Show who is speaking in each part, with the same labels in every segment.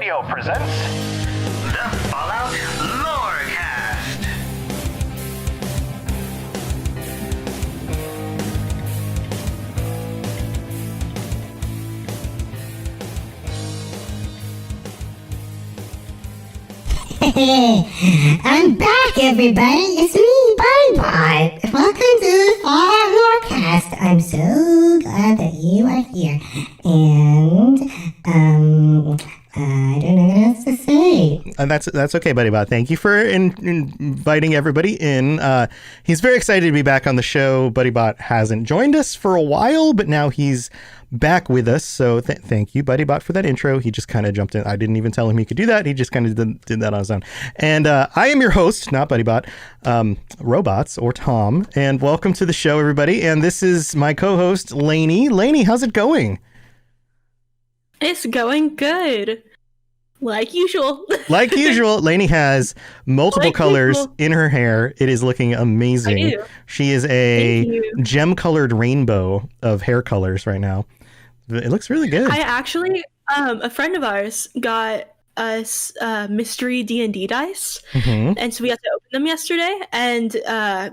Speaker 1: Radio presents the Fallout Lorecast.
Speaker 2: I'm back, everybody. It's me, Bud. Welcome to the Fallout Lorecast. I'm so glad that you are here. And, I don't know what else to say.
Speaker 3: That's okay, Buddy Bot. Thank you for inviting everybody in. He's very excited to be back on the show. Buddy Bot hasn't joined us for a while, but now he's back with us. So thank you, Buddy Bot, for that intro. He just kind of jumped in. I didn't even tell him he could do that. He just kind of did that on his own. And I am your host, not Buddy Bot, Robots or Tom. And welcome to the show, everybody. And this is my co-host, Lainey. Lainey, how's it going?
Speaker 4: It's going good. Like usual.
Speaker 3: Like usual, Lainey has multiple colors in her hair. It is looking amazing.
Speaker 4: I do.
Speaker 3: She is a gem-colored rainbow of hair colors right now. It looks really good.
Speaker 4: I actually, a friend of ours got us mystery D&D dice, and so we had to open them yesterday, and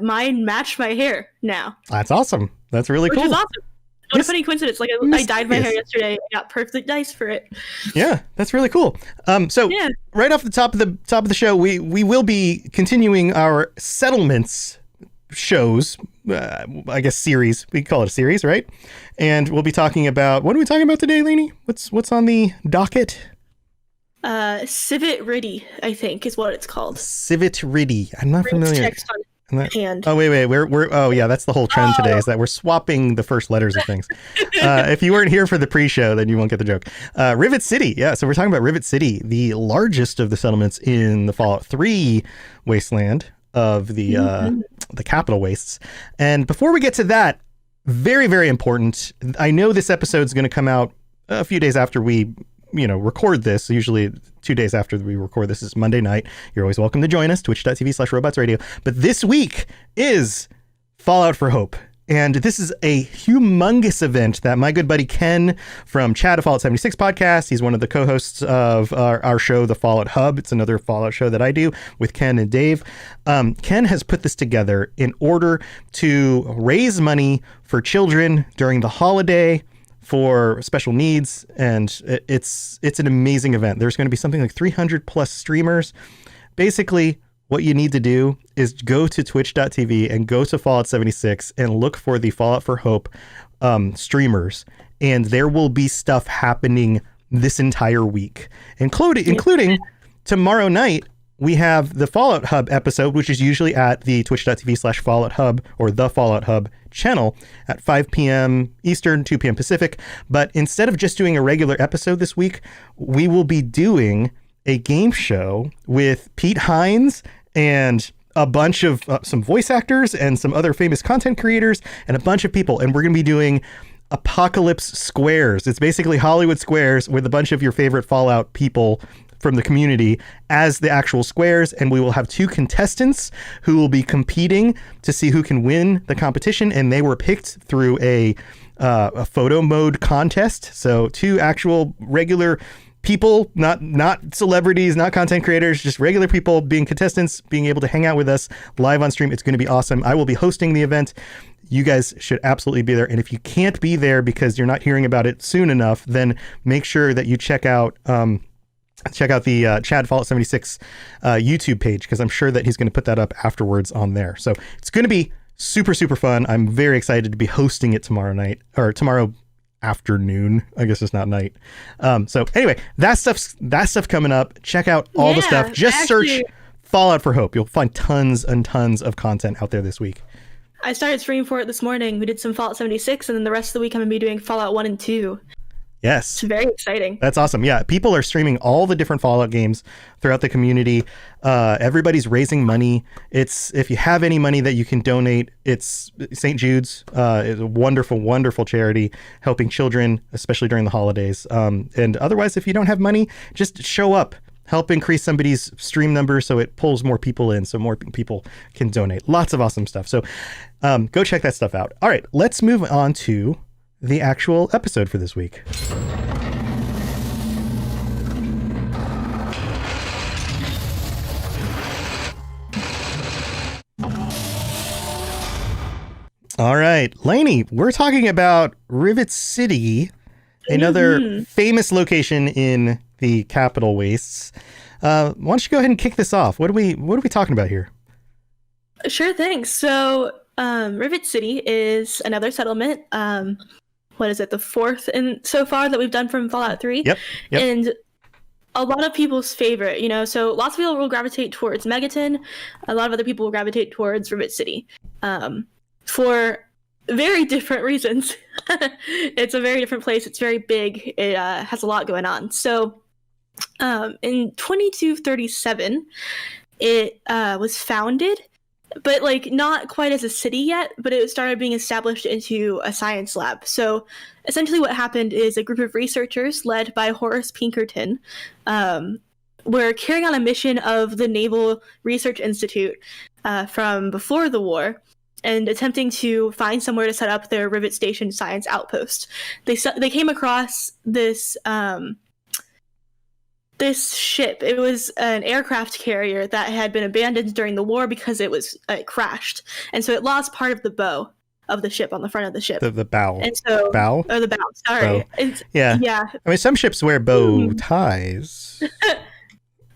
Speaker 4: mine matched my hair now.
Speaker 3: That's awesome. That's really cool.
Speaker 4: Which is awesome. What a funny coincidence. Like, I dyed my hair yesterday and got perfect dice for it.
Speaker 3: Yeah, that's really cool. Right off the top of the show, we will be continuing our settlements shows, I guess series. We call it a series, right? And we'll be talking about, what are we talking about today, Lainey? What's on the docket?
Speaker 4: Civet Riddy, I think, is what it's called.
Speaker 3: Civet Riddy. I'm not familiar.
Speaker 4: Text on hand.
Speaker 3: Oh wait, we're that's the whole trend today, is that we're swapping the first letters of things. If you weren't here for the pre-show, then you won't get the joke. Rivet City, yeah. So we're talking about Rivet City, the largest of the settlements in the Fallout 3 wasteland of the capital wastes. And before we get to that, very, very important. I know this episode is going to come out a few days after we record this. Usually 2 days after we record this is Monday night. You're always welcome to join us, twitch.tv/robotsradio. But this week is Fallout for Hope. And this is a humongous event that my good buddy Ken from Chad of Fallout 76 podcast, he's one of the co-hosts of our show, The Fallout Hub. It's another Fallout show that I do with Ken and Dave. Ken has put this together in order to raise money for children during the holiday, for special needs, and it's an amazing event. There's going to be something like 300 plus streamers. Basically, what you need to do is go to twitch.tv and go to Fallout 76 and look for the Fallout for Hope streamers, and there will be stuff happening this entire week, including tomorrow night. We have the Fallout Hub episode, which is usually at the twitch.tv/Fallout Hub or the Fallout Hub channel at 5 p.m. Eastern, 2 p.m. Pacific. But instead of just doing a regular episode this week, we will be doing a game show with Pete Hines and a bunch of some voice actors and some other famous content creators and a bunch of people. And we're going to be doing Apocalypse Squares. It's basically Hollywood Squares with a bunch of your favorite Fallout people from the community as the actual squares, and we will have two contestants who will be competing to see who can win the competition, and they were picked through a photo mode contest. So two actual regular people, not celebrities, not content creators, just regular people being contestants, being able to hang out with us live on stream. It's going to be awesome. I will be hosting the event. You guys should absolutely be there. And if you can't be there because you're not hearing about it soon enough, then make sure that you check out the Chad Fallout 76 YouTube page, because I'm sure that he's going to put that up afterwards on there. So it's going to be super, super fun. I'm very excited to be hosting it tomorrow afternoon. I guess it's not night. So anyway, that stuff coming up. Check out all the stuff. Just search Fallout for Hope. You'll find tons and tons of content out there this week.
Speaker 4: I started streaming for it this morning. We did some Fallout 76, and then the rest of the week I'm going to be doing Fallout 1 and 2.
Speaker 3: Yes.
Speaker 4: It's very exciting.
Speaker 3: That's awesome. Yeah. People are streaming all the different Fallout games throughout the community. Everybody's raising money. If you have any money that you can donate, it's St. Jude's. It's a wonderful, wonderful charity helping children, especially during the holidays. And otherwise, if you don't have money, just show up. Help increase somebody's stream number so it pulls more people in, so more people can donate. Lots of awesome stuff. So go check that stuff out. All right, let's move on to the actual episode for this week. All right, Lainey, we're talking about Rivet City, another famous location in the Capital Wastes. Why don't you go ahead and kick this off? What are we talking about here?
Speaker 4: Sure thing. So, Rivet City is another settlement. What is it? The fourth in so far that we've done from Fallout 3.
Speaker 3: Yep.
Speaker 4: And a lot of people's favorite, so lots of people will gravitate towards Megaton. A lot of other people will gravitate towards Rivet City. For very different reasons. It's a very different place. It's very big. It has a lot going on. So, in 2237, it was founded, but not quite as a city yet, but it started being established into a science lab. So essentially what happened is a group of researchers led by Horace Pinkerton were carrying on a mission of the Naval Research Institute from before the war and attempting to find somewhere to set up their Rivet Station science outpost. They came across this ship. It was an aircraft carrier that had been abandoned during the war because it crashed, and so it lost part of the bow of the ship on the front of the ship.
Speaker 3: The bow.
Speaker 4: And so
Speaker 3: bow.
Speaker 4: Oh, the bow. Sorry.
Speaker 3: Bow. Yeah. I mean, some ships wear bow ties.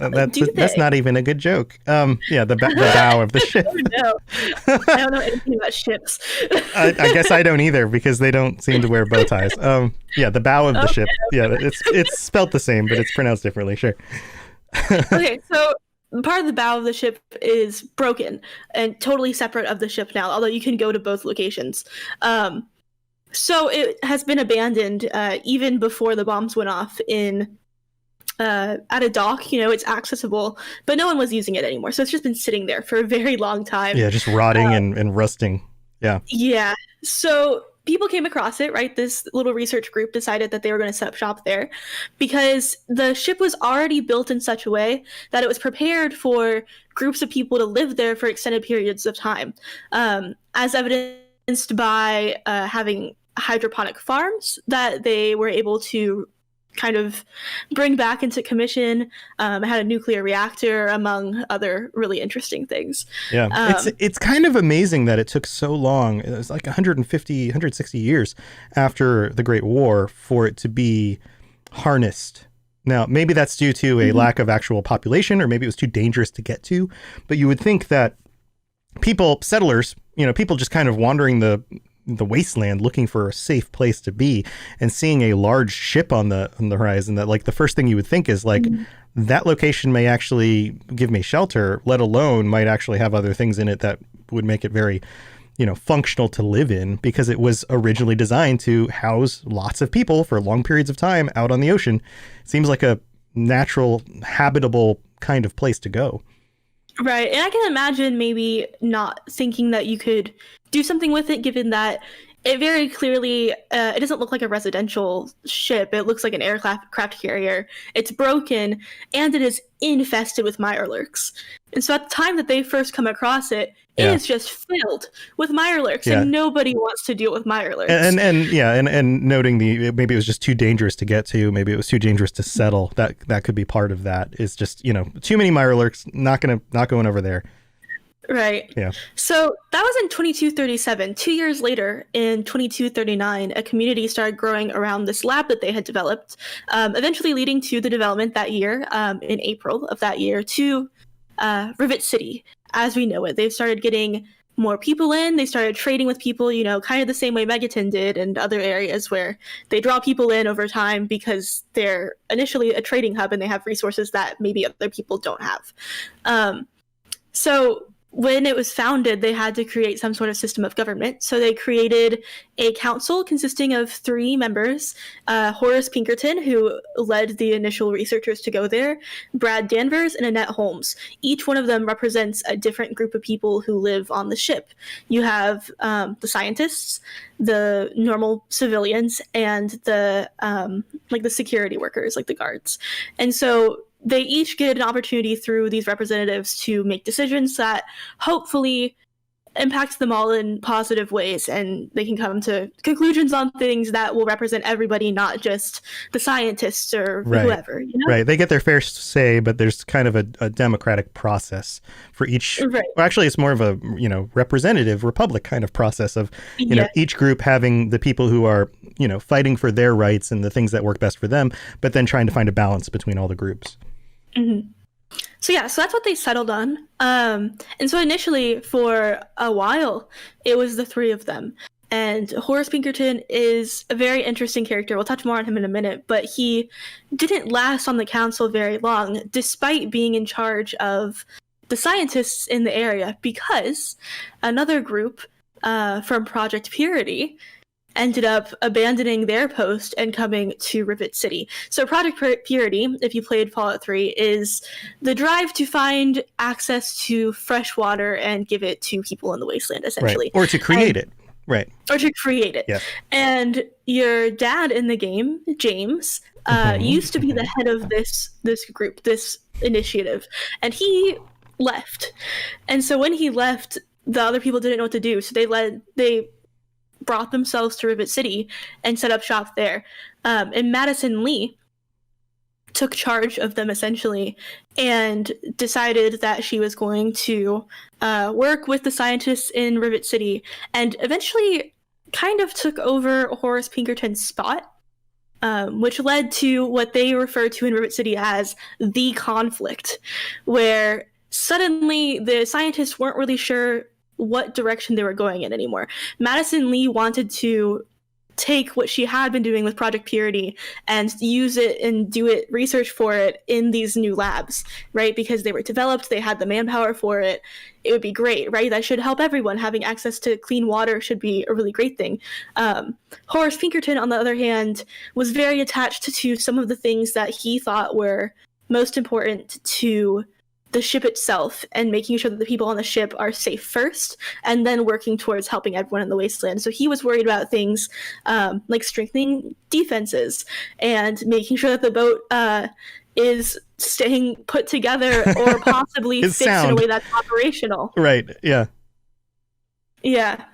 Speaker 3: That's not even a good joke. The bow of the ship.
Speaker 4: Oh, no. I don't know anything about ships.
Speaker 3: I guess I don't either because they don't seem to wear bow ties. The bow of the ship. Yeah, it's spelt the same, but it's pronounced differently. Sure.
Speaker 4: Okay, so part of the bow of the ship is broken and totally separate of the ship now, although you can go to both locations. So it has been abandoned even before the bombs went off at a dock. It's accessible, but no one was using it anymore. So it's just been sitting there for a very long time.
Speaker 3: Yeah, just rotting and rusting. Yeah.
Speaker 4: Yeah. So people came across it, right? This little research group decided that they were going to set up shop there because the ship was already built in such a way that it was prepared for groups of people to live there for extended periods of time, as evidenced by having hydroponic farms that they were able to kind of bring back into commission. It had a nuclear reactor, among other really interesting things.
Speaker 3: Yeah, it's kind of amazing that it took so long. It was like 160 years after the Great War for it to be harnessed. Now, maybe that's due to a lack of actual population, or maybe it was too dangerous to get to. But you would think that settlers, people just kind of wandering the wasteland looking for a safe place to be and seeing a large ship on the horizon, that the first thing you would think is that location may actually give me shelter, let alone might actually have other things in it that would make it very functional to live in, because it was originally designed to house lots of people for long periods of time out on the ocean. Seems like a natural habitable kind of place to go.
Speaker 4: Right. And I can imagine maybe not thinking that you could do something with it, given that it very clearly, it doesn't look like a residential ship. It looks like an aircraft carrier. It's broken, and it is infested with mirelurks. And so at the time that they first come across it, it is just filled with mirelurks, and nobody wants to deal with mirelurks.
Speaker 3: And noting maybe it was just too dangerous to get to. Maybe it was too dangerous to settle. That could be part of that. Is just too many mirelurks. Not going over there.
Speaker 4: Right.
Speaker 3: Yeah.
Speaker 4: So that was in 2237. 2 years later, in 2239, a community started growing around this lab that they had developed, eventually leading to the development that year, in April of that year, to Rivet City as we know it. They've started getting more people in. They started trading with people, kind of the same way Megaton did and other areas, where they draw people in over time because they're initially a trading hub and they have resources that maybe other people don't have. So when it was founded, they had to create some sort of system of government. So they created a council consisting of 3 members, Horace Pinkerton, who led the initial researchers to go there, Brad Danvers, and Annette Holmes. Each one of them represents a different group of people who live on the ship. You have the scientists, the normal civilians, and the security workers, like the guards. And so they each get an opportunity through these representatives to make decisions that hopefully impacts them all in positive ways, and they can come to conclusions on things that will represent everybody, not just the scientists or whoever. You know?
Speaker 3: Right. They get their fair say, but there's kind of a democratic process for each.
Speaker 4: Right.
Speaker 3: Well, actually, it's more of a representative republic kind of process of each group having the people who are fighting for their rights and the things that work best for them, but then trying to find a balance between all the groups.
Speaker 4: Mm-hmm. So that's what they settled on. And so initially, for a while, it was the three of them. And Horace Pinkerton is a very interesting character. We'll touch more on him in a minute, but he didn't last on the council very long, despite being in charge of the scientists in the area, because another group from Project Purity ended up abandoning their post and coming to Rivet City. So Project Purity, if you played Fallout 3, is the drive to find access to fresh water and give it to people in the wasteland, essentially.
Speaker 3: Right. Or to create it. Right.
Speaker 4: Or to create it.
Speaker 3: Yeah.
Speaker 4: And your dad in the game, James, used to be the head of this group, this initiative. And he left. And so when he left, the other people didn't know what to do. So they brought themselves to Rivet City and set up shop there. And Madison Lee took charge of them, essentially, and decided that she was going to work with the scientists in Rivet City, and eventually kind of took over Horace Pinkerton's spot, which led to what they refer to in Rivet City as the conflict, where suddenly the scientists weren't really sure what direction they were going in anymore. Madison Lee wanted to take what she had been doing with Project Purity and use it and do it, research for it in these new labs, right? Because they were developed, they had the manpower for it. It would be great, right? That should help everyone. Having access to clean water should be a really great thing. Horace Pinkerton, on the other hand, was very attached to some of the things that he thought were most important to the ship itself, and making sure that the people on the ship are safe first, and then working towards helping everyone in the wasteland. So he was worried about things like strengthening defenses and making sure that the boat is staying put together or possibly fixed in a way that's operational.
Speaker 3: Right. Yeah.
Speaker 4: Yeah.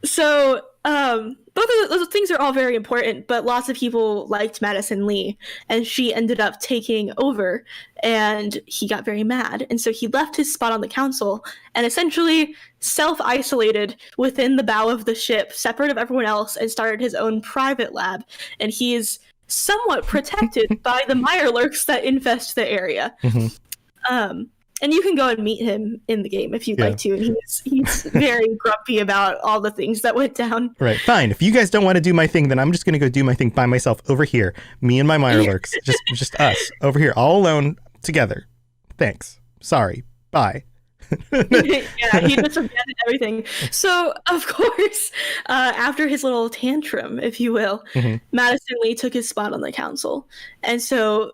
Speaker 4: So both of those things are all very important, but lots of people liked Madison Lee, and she ended up taking over, and he got very mad. And so he left his spot on the council and essentially self-isolated within the bow of the ship, separate of everyone else, and started his own private lab. And he is somewhat protected by the mirelurks that infest the area. Mm-hmm. And you can go and meet him in the game if you'd like to. And he's very grumpy about all the things that went down.
Speaker 3: Right. Fine. If you guys don't want to do my thing, then I'm just going to go do my thing by myself over here. Me and my mirelurks. just us over here, all alone together. Thanks. Sorry. Bye.
Speaker 4: Yeah, he just abandoned everything. So, of course, after his little tantrum, if you will, mm-hmm. Madison Lee took his spot on the council. And so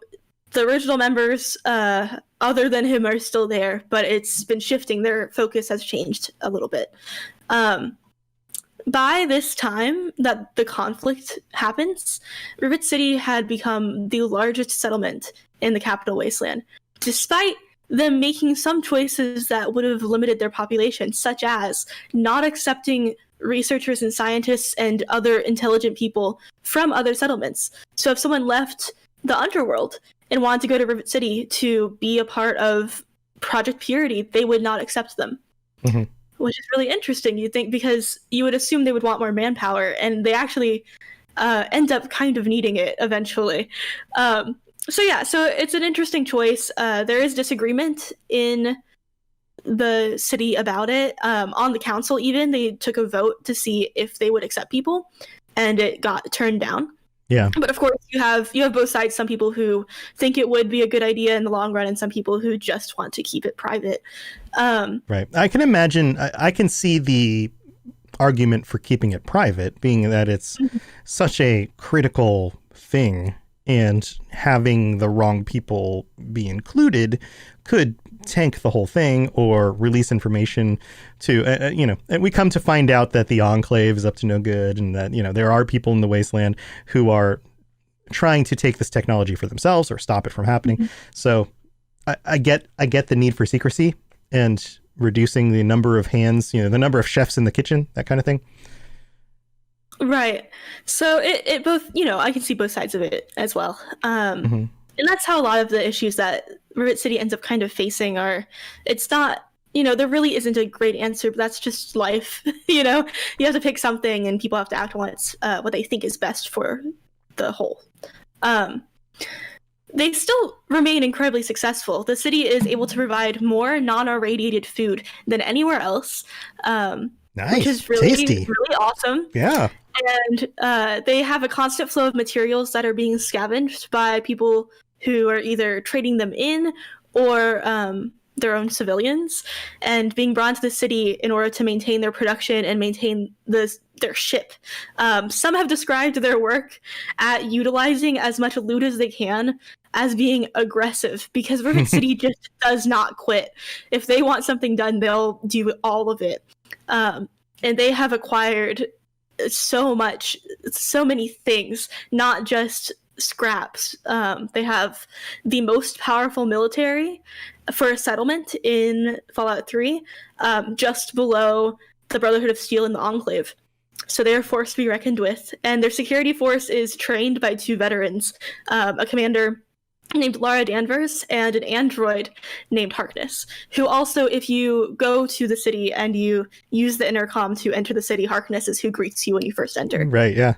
Speaker 4: the original members, other than him, are still there, but it's been shifting. Their focus has changed a little bit. By this time that the conflict happens, Rivet City had become the largest settlement in the capital wasteland, despite them making some choices that would have limited their population, such as not accepting researchers and scientists and other intelligent people from other settlements. So if someone left the underworld and wanted to go to Rivet City to be a part of Project Purity, they would not accept them. Mm-hmm. Which is really interesting, you think, because you would assume they would want more manpower, and they actually end up kind of needing it eventually. So it's an interesting choice. There is disagreement in the city about it. On the council, even, they took a vote to see if they would accept people, and it got turned down. Yeah. But of course, you have both sides. Some people who think it would be a good idea in the long run, and some people who just want to keep it private.
Speaker 3: Right. I can imagine. I can see the argument for keeping it private, being that it's mm-hmm. such a critical thing, and having the wrong people be included could tank the whole thing or release information to, and we come to find out that the Enclave is up to no good, and that, there are people in the wasteland who are trying to take this technology for themselves or stop it from happening. Mm-hmm. So I get the need for secrecy, and reducing the number of hands, the number of chefs in the kitchen, that kind of thing.
Speaker 4: Right. So it both, I can see both sides of it as well. And that's how a lot of the issues that Rivet City ends up kind of facing are, it's not, there really isn't a great answer, but that's just life. You have to pick something and people have to act on what they think is best for the whole. They still remain incredibly successful. The city is able to provide more non-irradiated food than anywhere else.
Speaker 3: Nice.
Speaker 4: Which is really,
Speaker 3: tasty.
Speaker 4: really awesome.
Speaker 3: Yeah.
Speaker 4: And they have a constant flow of materials that are being scavenged by people who are either trading them in or their own civilians, and being brought to the city in order to maintain their production and maintain their ship. Some have described their work at utilizing as much loot as they can as being aggressive, because Rivet City just does not quit. If they want something done, they'll do all of it. And they have acquired so many things, not just scraps. They have the most powerful military for a settlement in Fallout 3, just below the Brotherhood of Steel and the Enclave. So they are a force to be reckoned with. And their security force is trained by 2 veterans, a commander named Lara Danvers and an android named Harkness, who also, if you go to the city and you use the intercom to enter the city, Harkness is who greets you when you first enter.
Speaker 3: Right, yeah.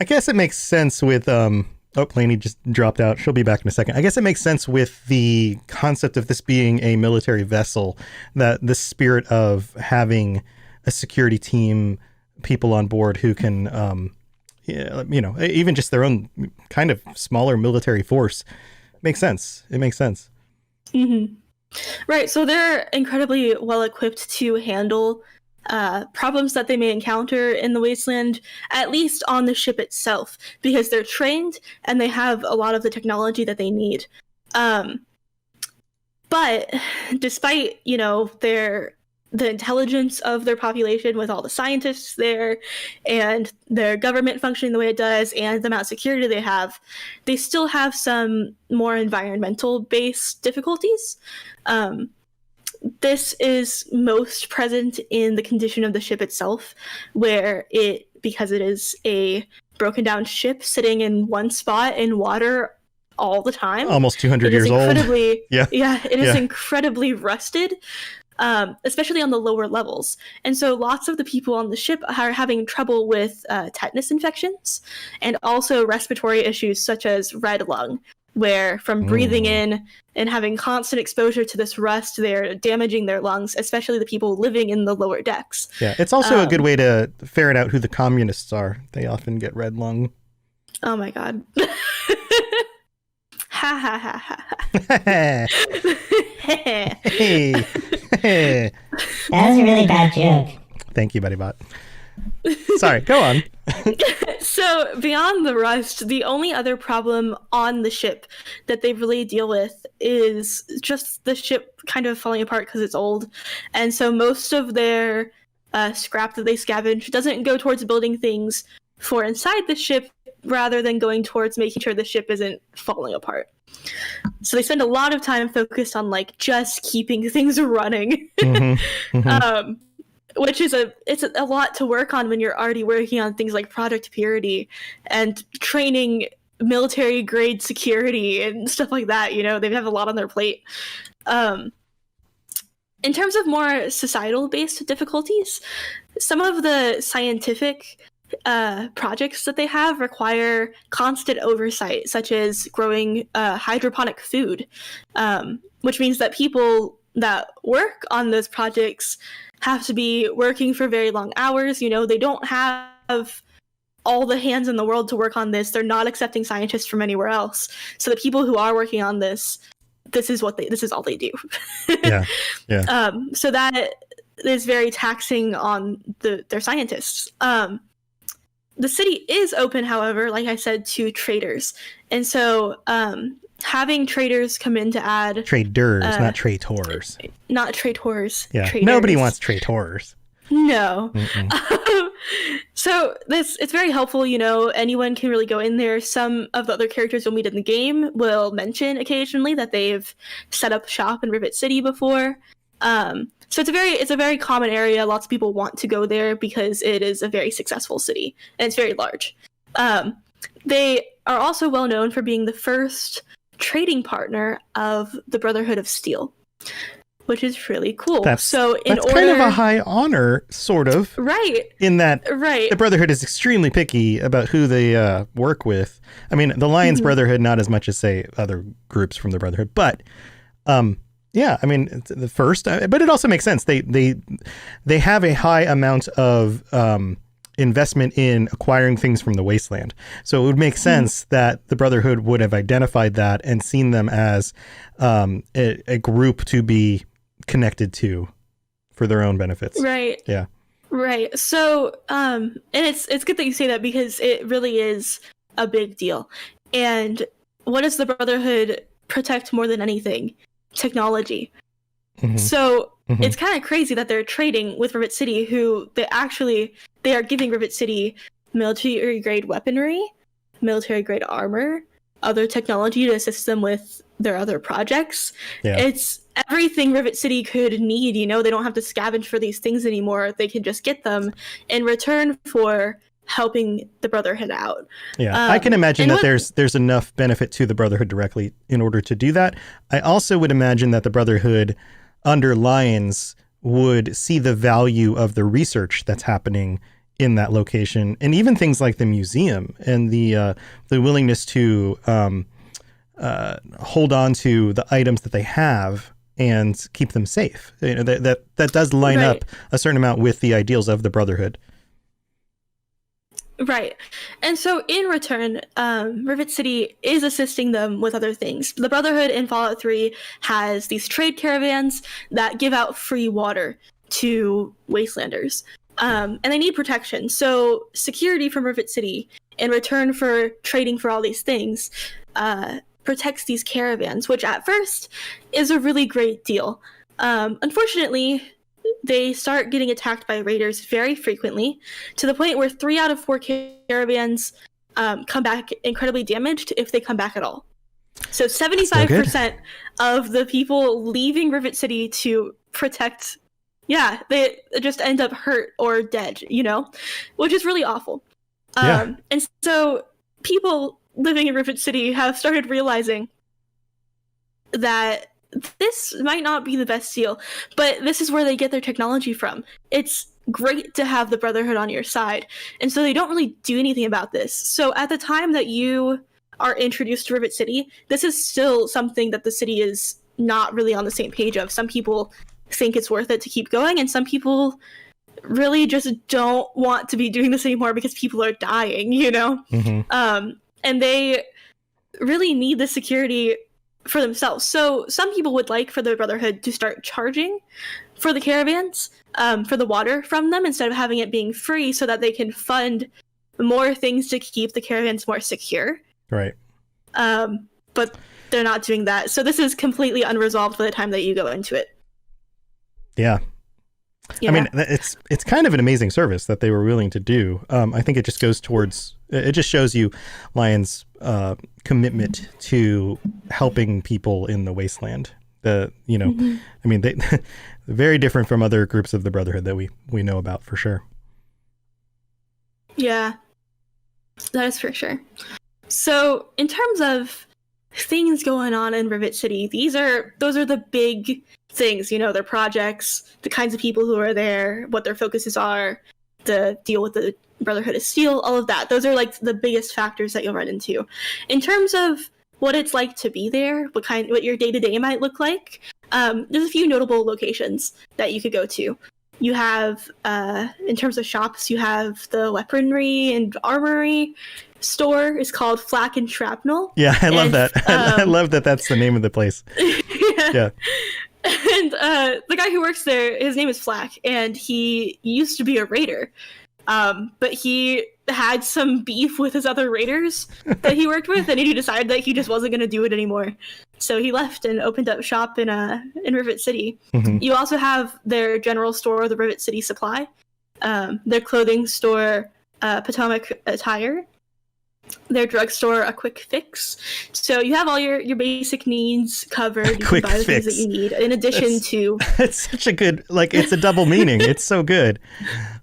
Speaker 3: I guess it makes sense with, Lainey just dropped out. She'll be back in a second. I guess it makes sense with the concept of this being a military vessel, that the spirit of having a security team, people on board who can, even just their own kind of smaller military force makes sense. It makes sense.
Speaker 4: Mm-hmm. Right. So they're incredibly well equipped to handle problems that they may encounter in the wasteland, at least on the ship itself, because they're trained and they have a lot of the technology that they need. But despite, the intelligence of their population, with all the scientists there and their government functioning the way it does and the amount of security they still have some more environmental based difficulties. This is most present in the condition of the ship itself, where because it is a broken down ship sitting in one spot in water all the time.
Speaker 3: Almost 200 years old.
Speaker 4: It is incredibly rusted. Especially on the lower levels. And so lots of the people on the ship are having trouble with tetanus infections and also respiratory issues such as red lung, where from breathing in and having constant exposure to this rust, they're damaging their lungs, especially the people living in the lower decks.
Speaker 3: Yeah, it's also a good way to ferret out who the communists are. They often get red lung.
Speaker 4: Oh my god. Ha ha ha ha.
Speaker 3: Hey.
Speaker 2: That was a really bad joke.
Speaker 3: Thank you, BuddyBot. Sorry, go on.
Speaker 4: So beyond the rust, the only other problem on the ship that they really deal with is just the ship kind of falling apart because it's old. And so most of their scrap that they scavenge doesn't go towards building things for inside the ship, rather than going towards making sure the ship isn't falling apart. So they spend a lot of time focused on just keeping things running. Which is it's a lot to work on when you're already working on things like product purity and training military grade security and stuff like that. They have a lot on their plate. In terms of more societal based difficulties, some of the scientific projects that they have require constant oversight, such as growing hydroponic food, which means that people that work on those projects have to be working for very long hours. They don't have all the hands in the world to work on this. They're not accepting scientists from anywhere else. So the people who are working on this is all they do.
Speaker 3: Yeah.
Speaker 4: So that is very taxing on their scientists. The city is open, however, like I said, to traders. And so having traders come in to add...
Speaker 3: Traders, not traitors.
Speaker 4: Not traitors.
Speaker 3: Yeah,
Speaker 4: traders.
Speaker 3: nobody wants traitors.
Speaker 4: No. So it's very helpful, anyone can really go in there. Some of the other characters you'll meet in the game will mention occasionally that they've set up shop in Rivet City before. So it's a very common area. Lots of people want to go there because it is a very successful city and it's very large. They are also well known for being the first trading partner of the Brotherhood of Steel, which is really cool.
Speaker 3: That's kind of a high honor, sort of.
Speaker 4: Right.
Speaker 3: In that
Speaker 4: the
Speaker 3: Brotherhood is extremely picky about who they work with. I mean, the Lions Brotherhood, not as much as, say, other groups from the Brotherhood. But, yeah, I mean, it's the first. But it also makes sense. They have a high amount of investment in acquiring things from the wasteland. So it would make sense that the Brotherhood would have identified that and seen them as a group to be connected to for their own benefits.
Speaker 4: Right.
Speaker 3: Yeah.
Speaker 4: Right. So, and it's good that you say that because it really is a big deal. And what does the Brotherhood protect more than anything? Technology. So it's kind of crazy that they're trading with Rivet City, who they are giving Rivet City military grade weaponry, military grade armor, other technology to assist them with their other projects.
Speaker 3: Yeah.
Speaker 4: It's everything Rivet City could need, they don't have to scavenge for these things anymore. They can just get them in return for helping the Brotherhood out.
Speaker 3: Yeah, I can imagine that there's enough benefit to the Brotherhood directly in order to do that. I also would imagine that the Brotherhood under Lions would see the value of the research that's happening in that location, and even things like the museum and the willingness to hold on to the items that they have and keep them safe. That does line up a certain amount with the ideals of the Brotherhood.
Speaker 4: Right. And so in return, Rivet City is assisting them with other things. The Brotherhood in Fallout 3 has these trade caravans that give out free water to wastelanders. And they need protection. So security from Rivet City, in return for trading for all these things, protects these caravans, which at first is a really great deal. Unfortunately, they start getting attacked by raiders very frequently, to the point where 3 out of 4 caravans come back incredibly damaged if they come back at all. So 75% of the people leaving Rivet City to protect, they just end up hurt or dead, which is really awful. And so people living in Rivet City have started realizing that this might not be the best deal, but this is where they get their technology from. It's great to have the Brotherhood on your side, and so they don't really do anything about this. So at the time that you are introduced to Rivet City, this is still something that the city is not really on the same page of. Some people think it's worth it to keep going, and some people really just don't want to be doing this anymore because people are dying, and they really need the security for themselves. So some people would like for the Brotherhood to start charging for the caravans, for the water from them, instead of having it being free, so that they can fund more things to keep the caravans more secure.
Speaker 3: Right.
Speaker 4: But they're not doing that. So this is completely unresolved by the time that you go into it.
Speaker 3: Yeah. I mean, it's kind of an amazing service that they were willing to do. I think it just goes towards, it just shows you Lion's commitment to helping people in the wasteland. I mean, they very different from other groups of the Brotherhood that we know about for sure.
Speaker 4: Yeah, that is for sure. So in terms of things going on in Rivet City, those are the big things, their projects, the kinds of people who are there, what their focuses are, the deal with the Brotherhood of Steel, all of that. Those are like the biggest factors that you'll run into. In terms of what it's like to be there, what your day-to-day might look like, there's a few notable locations that you could go to. You have, in terms of shops, you have the weaponry and armory store is called Flak and Shrapnel.
Speaker 3: Yeah, I love that. I love that that's the name of the place. Yeah.
Speaker 4: And the guy who works there, his name is Flak, and he used to be a raider. But he had some beef with his other raiders that he worked with, and he decided that he just wasn't going to do it anymore. So he left and opened up shop in Rivet City. Mm-hmm. You also have their general store, the Rivet City Supply, their clothing store, Potomac Tire, their drugstore, A Quick Fix. So you have all your basic needs covered. You can buy the things that you need in addition to...
Speaker 3: It's such a good, like, it's a double meaning. It's so good.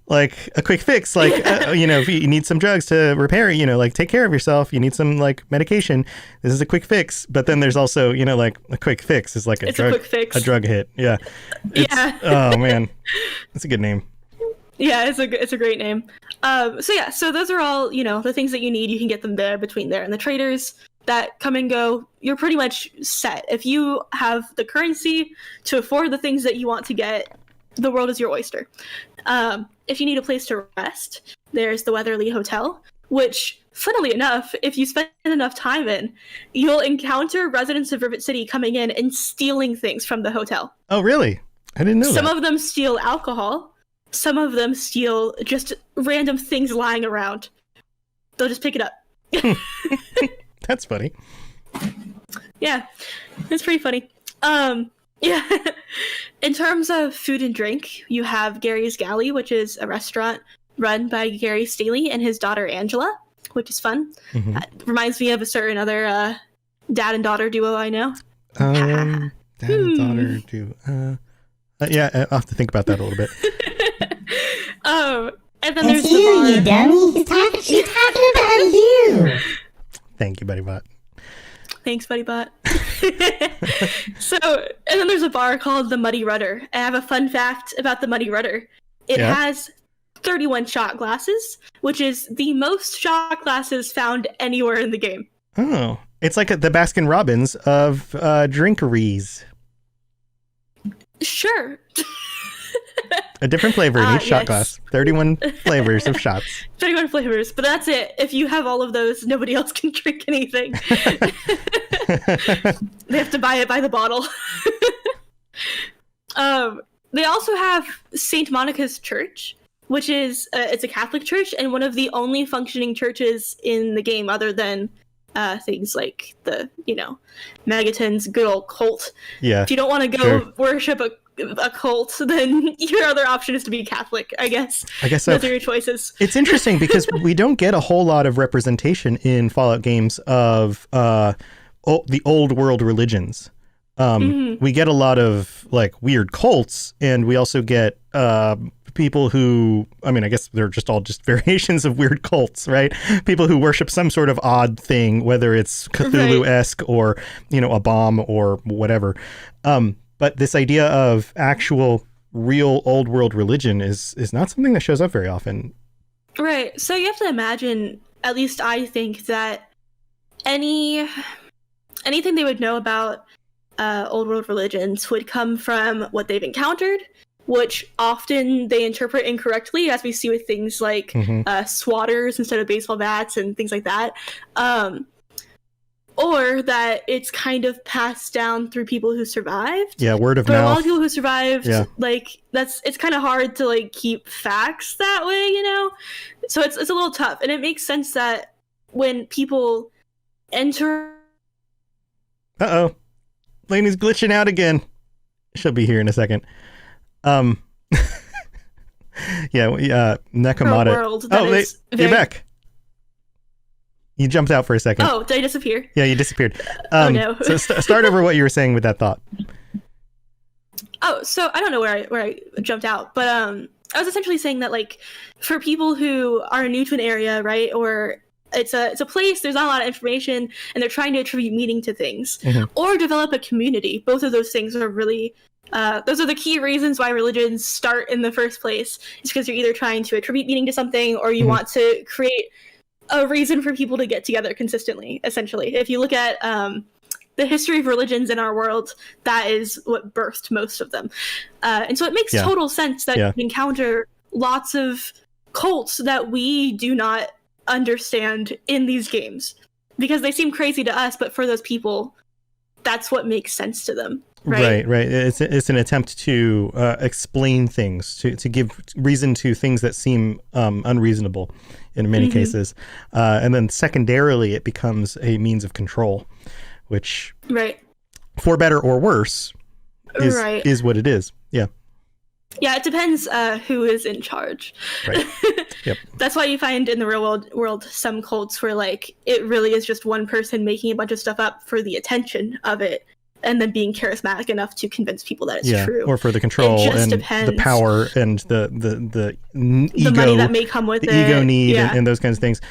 Speaker 3: Like, a quick fix, like, if you need some drugs to repair, like, take care of yourself. You need some, like, medication. This is a quick fix. But then there's also, like, a quick fix is like a quick fix. A drug hit. Yeah. Oh, man. That's a good name.
Speaker 4: Yeah, it's a great name. So those are all, the things that you need. You can get them there between there and the traders that come and go. You're pretty much set. If you have the currency to afford the things that you want to get, the world is your oyster. If you need a place to rest, there's the Weatherly Hotel, which, funnily enough, if you spend enough time in, you'll encounter residents of Rivet City coming in and stealing things from the hotel.
Speaker 3: Oh, really? I didn't know
Speaker 4: Some
Speaker 3: that.
Speaker 4: of them steal alcohol. Some of them steal just random things lying around. They'll just pick it up.
Speaker 3: That's funny.
Speaker 4: Yeah, it's pretty funny. Yeah. In terms of food and drink, you have Gary's Galley, which is a restaurant run by Gary Staley and his daughter Angela, which is fun.
Speaker 3: Mm-hmm.
Speaker 4: Reminds me of a certain other dad and daughter duo I know.
Speaker 3: Dad and daughter duo. Yeah, I'll have to think about that a little bit.
Speaker 4: And then there's
Speaker 2: It's you,
Speaker 4: the
Speaker 2: you
Speaker 4: bar.
Speaker 2: dummy. She's talking about you.
Speaker 3: Thank you, Buddy Bot.
Speaker 4: Thanks, Buddy Bot. So, and then there's a bar called the Muddy Rudder. I have a fun fact about the Muddy Rudder. It has 31 shot glasses, which is the most shot glasses found anywhere in the game.
Speaker 3: Oh, it's like the Baskin Robbins of drinkeries.
Speaker 4: Sure.
Speaker 3: A different flavor in each shot
Speaker 4: yes.
Speaker 3: glass. 31 flavors of shots.
Speaker 4: 31 flavors, but that's it. If you have all of those, nobody else can drink anything. They have to buy it by the bottle. They also have St. Monica's Church, which is it's a Catholic church and one of the only functioning churches in the game, other than things like the Megaton's good old cult.
Speaker 3: Yeah.
Speaker 4: If you don't want to go worship a cult, then your other option is to be Catholic, I guess.
Speaker 3: I guess so.
Speaker 4: Those are your choices.
Speaker 3: It's interesting because we don't get a whole lot of representation in Fallout games of the old world religions. We get a lot of like weird cults, and we also get people who, I mean, I guess they're all just variations of weird cults, right? People who worship some sort of odd thing, whether it's Cthulhu-esque or, a bomb or whatever. But this idea of actual real old world religion is not something that shows up very often.
Speaker 4: Right. So you have to imagine, at least I think, that anything they would know about old world religions would come from what they've encountered, which often they interpret incorrectly, as we see with things like swatters instead of baseball bats and things like that. Or that it's kind of passed down through people who survived.
Speaker 3: Yeah, word of
Speaker 4: mouth. A lot
Speaker 3: mouth.
Speaker 4: of people who survived,
Speaker 3: Yeah.
Speaker 4: It's kind of hard to keep facts that way, So it's a little tough, and it makes sense that when people enter.
Speaker 3: Uh-oh. Lainey's glitching out again. She'll be here in a second. Nakamata.
Speaker 4: World that is
Speaker 3: you're back. You jumped out for a second.
Speaker 4: Oh, did I disappear?
Speaker 3: Yeah, you disappeared.
Speaker 4: Oh, no.
Speaker 3: So start over what you were saying with that thought.
Speaker 4: Oh, so I don't know where I jumped out, but I was essentially saying that for people who are new to an area, right, or it's a place, there's not a lot of information, and they're trying to attribute meaning to things, or develop a community. Both of those things are really those are the key reasons why religions start in the first place. It's because you're either trying to attribute meaning to something, or you want to create a reason for people to get together consistently, essentially. If you look at the history of religions in our world, that is what birthed most of them. And so it makes total sense that you encounter lots of cults that we do not understand in these games, because they seem crazy to us, but for those people, that's what makes sense to them. Right.
Speaker 3: It's an attempt to explain things, to give reason to things that seem unreasonable in many cases. And then secondarily, it becomes a means of control, which, for better or worse, is what it is. Yeah.
Speaker 4: Yeah, it depends who is in charge.
Speaker 3: Right. Yep.
Speaker 4: That's why you find in the real world some cults where like it really is just one person making a bunch of stuff up for the attention of it, and then being charismatic enough to convince people that it's true.
Speaker 3: Or for the control and
Speaker 4: depends.
Speaker 3: the power and the ego,
Speaker 4: money that may come with
Speaker 3: the
Speaker 4: it.
Speaker 3: ego need and those kinds of things.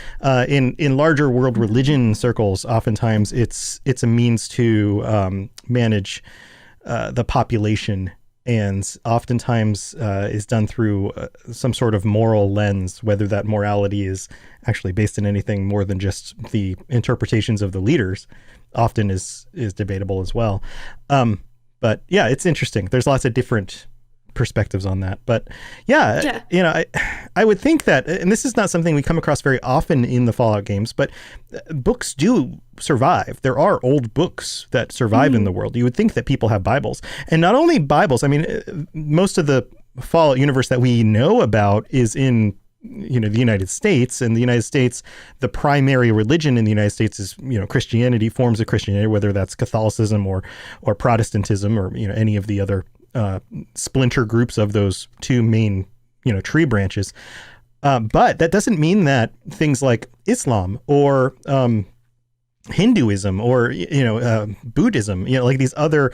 Speaker 3: In larger world religion circles, oftentimes it's a means to manage the population, and oftentimes is done through some sort of moral lens, whether that morality is actually based in anything more than just the interpretations of the leaders. Often is debatable as well. But yeah, it's interesting. There's lots of different perspectives on that. But yeah. I would think that, and this is not something we come across very often in the Fallout games, but books do survive. There are old books that survive in the world. You would think that people have Bibles, and not only Bibles. I mean, most of the Fallout universe that we know about is in the United States. And the United States, the primary religion in the United States is, Christianity, forms of Christianity, whether that's Catholicism or Protestantism or, any of the other splinter groups of those two main, tree branches. But that doesn't mean that things like Islam or Hinduism or, Buddhism, like these other,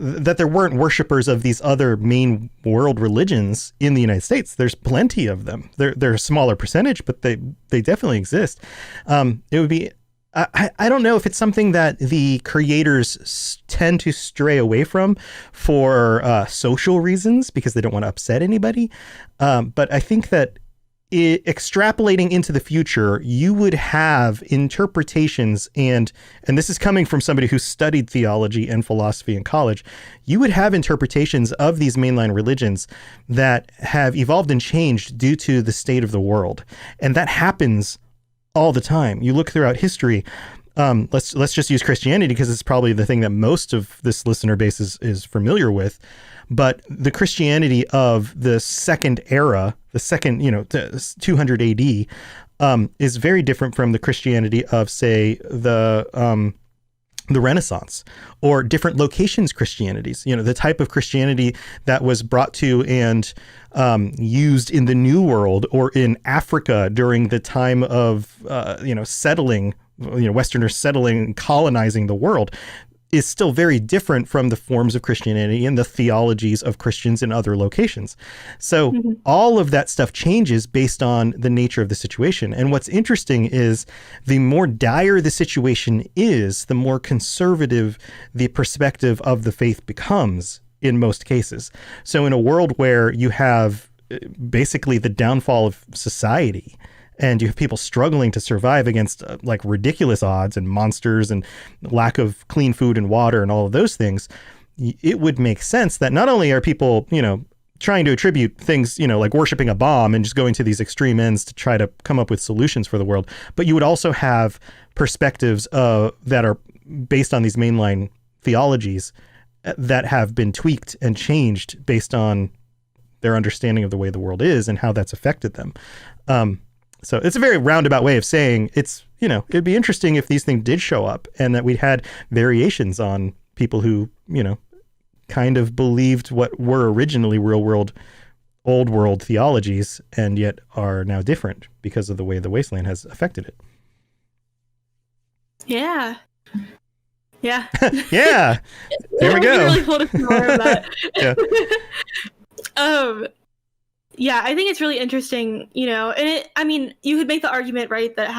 Speaker 3: that there weren't worshipers of these other main world religions in the United States. There's plenty of them. They're a smaller percentage, but they definitely exist. It would be, I don't know if it's something that the creators tend to stray away from for social reasons because they don't want to upset anybody. But I think that extrapolating into the future, you would have interpretations, and this is coming from somebody who studied theology and philosophy in college, you would have interpretations of these mainline religions that have evolved and changed due to the state of the world. And that happens all the time. You look throughout history. Let's just use Christianity because it's probably the thing that most of this listener base is familiar with. But the Christianity of the second era, the second, 200 AD, is very different from the Christianity of, say, the Renaissance or different locations Christianities. The type of Christianity that was brought to and used in the New World or in Africa during the time of, settling, Westerners settling, colonizing the world, is still very different from the forms of Christianity and the theologies of Christians in other locations. So all of that stuff changes based on the nature of the situation. And what's interesting is the more dire the situation is, the more conservative the perspective of the faith becomes in most cases. So in a world where you have basically the downfall of society, and you have people struggling to survive against ridiculous odds and monsters and lack of clean food and water and all of those things, it would make sense that not only are people, trying to attribute things, like worshiping a bomb and just going to these extreme ends to try to come up with solutions for the world, but you would also have perspectives that are based on these mainline theologies that have been tweaked and changed based on their understanding of the way the world is and how that's affected them. So it's a very roundabout way of saying it's, it'd be interesting if these things did show up and that we had variations on people who, kind of believed what were originally old world theologies and yet are now different because of the way the wasteland has affected it.
Speaker 4: Yeah. Yeah.
Speaker 3: Yeah. There we go.
Speaker 4: Really hold us more of that.
Speaker 3: Yeah.
Speaker 4: Yeah, I think it's really interesting, and you could make the argument, right, that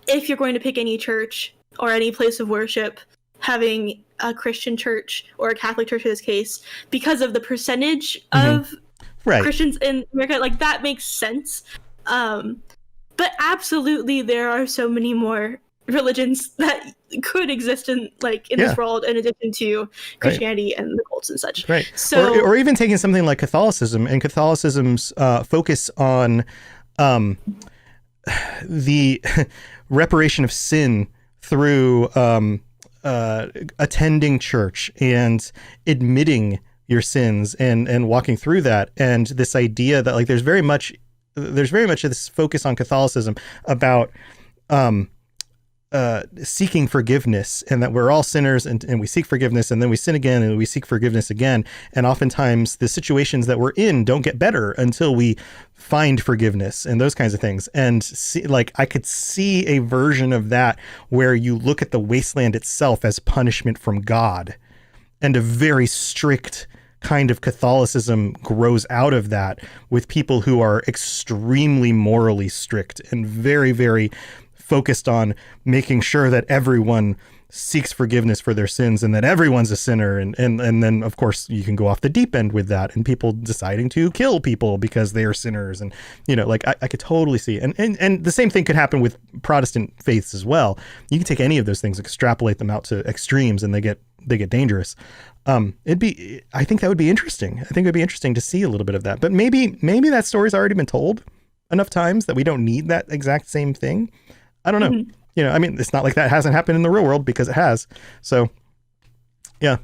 Speaker 4: if you're going to pick any church or any place of worship, having a Christian church or a Catholic church in this case, because of the percentage of Christians in America, that makes sense. But absolutely, there are so many more religions that could exist in this world in addition to Christianity and the cults and such.
Speaker 3: Right.
Speaker 4: So,
Speaker 3: or even taking something like Catholicism and Catholicism's focus on the reparation of sin through attending church and admitting your sins and walking through that. And this idea that there's very much this focus on Catholicism about seeking forgiveness, and that we're all sinners, and we seek forgiveness, and then we sin again, and we seek forgiveness again. And oftentimes the situations that we're in don't get better until we find forgiveness and those kinds of things. And I could see a version of that where you look at the wasteland itself as punishment from God, and a very strict kind of Catholicism grows out of that, with people who are extremely morally strict and very, very focused on making sure that everyone seeks forgiveness for their sins and that everyone's a sinner. And then, of course, you can go off the deep end with that, and people deciding to kill people because they are sinners. And, I could totally see. And the same thing could happen with Protestant faiths as well. You can take any of those things, extrapolate them out to extremes, and they get dangerous. I think that would be interesting. I think it would be interesting to see a little bit of that. But maybe that story's already been told enough times that we don't need that exact same thing. I don't know. Mm-hmm. It's not like that hasn't happened in the real world, because it has. So, yeah.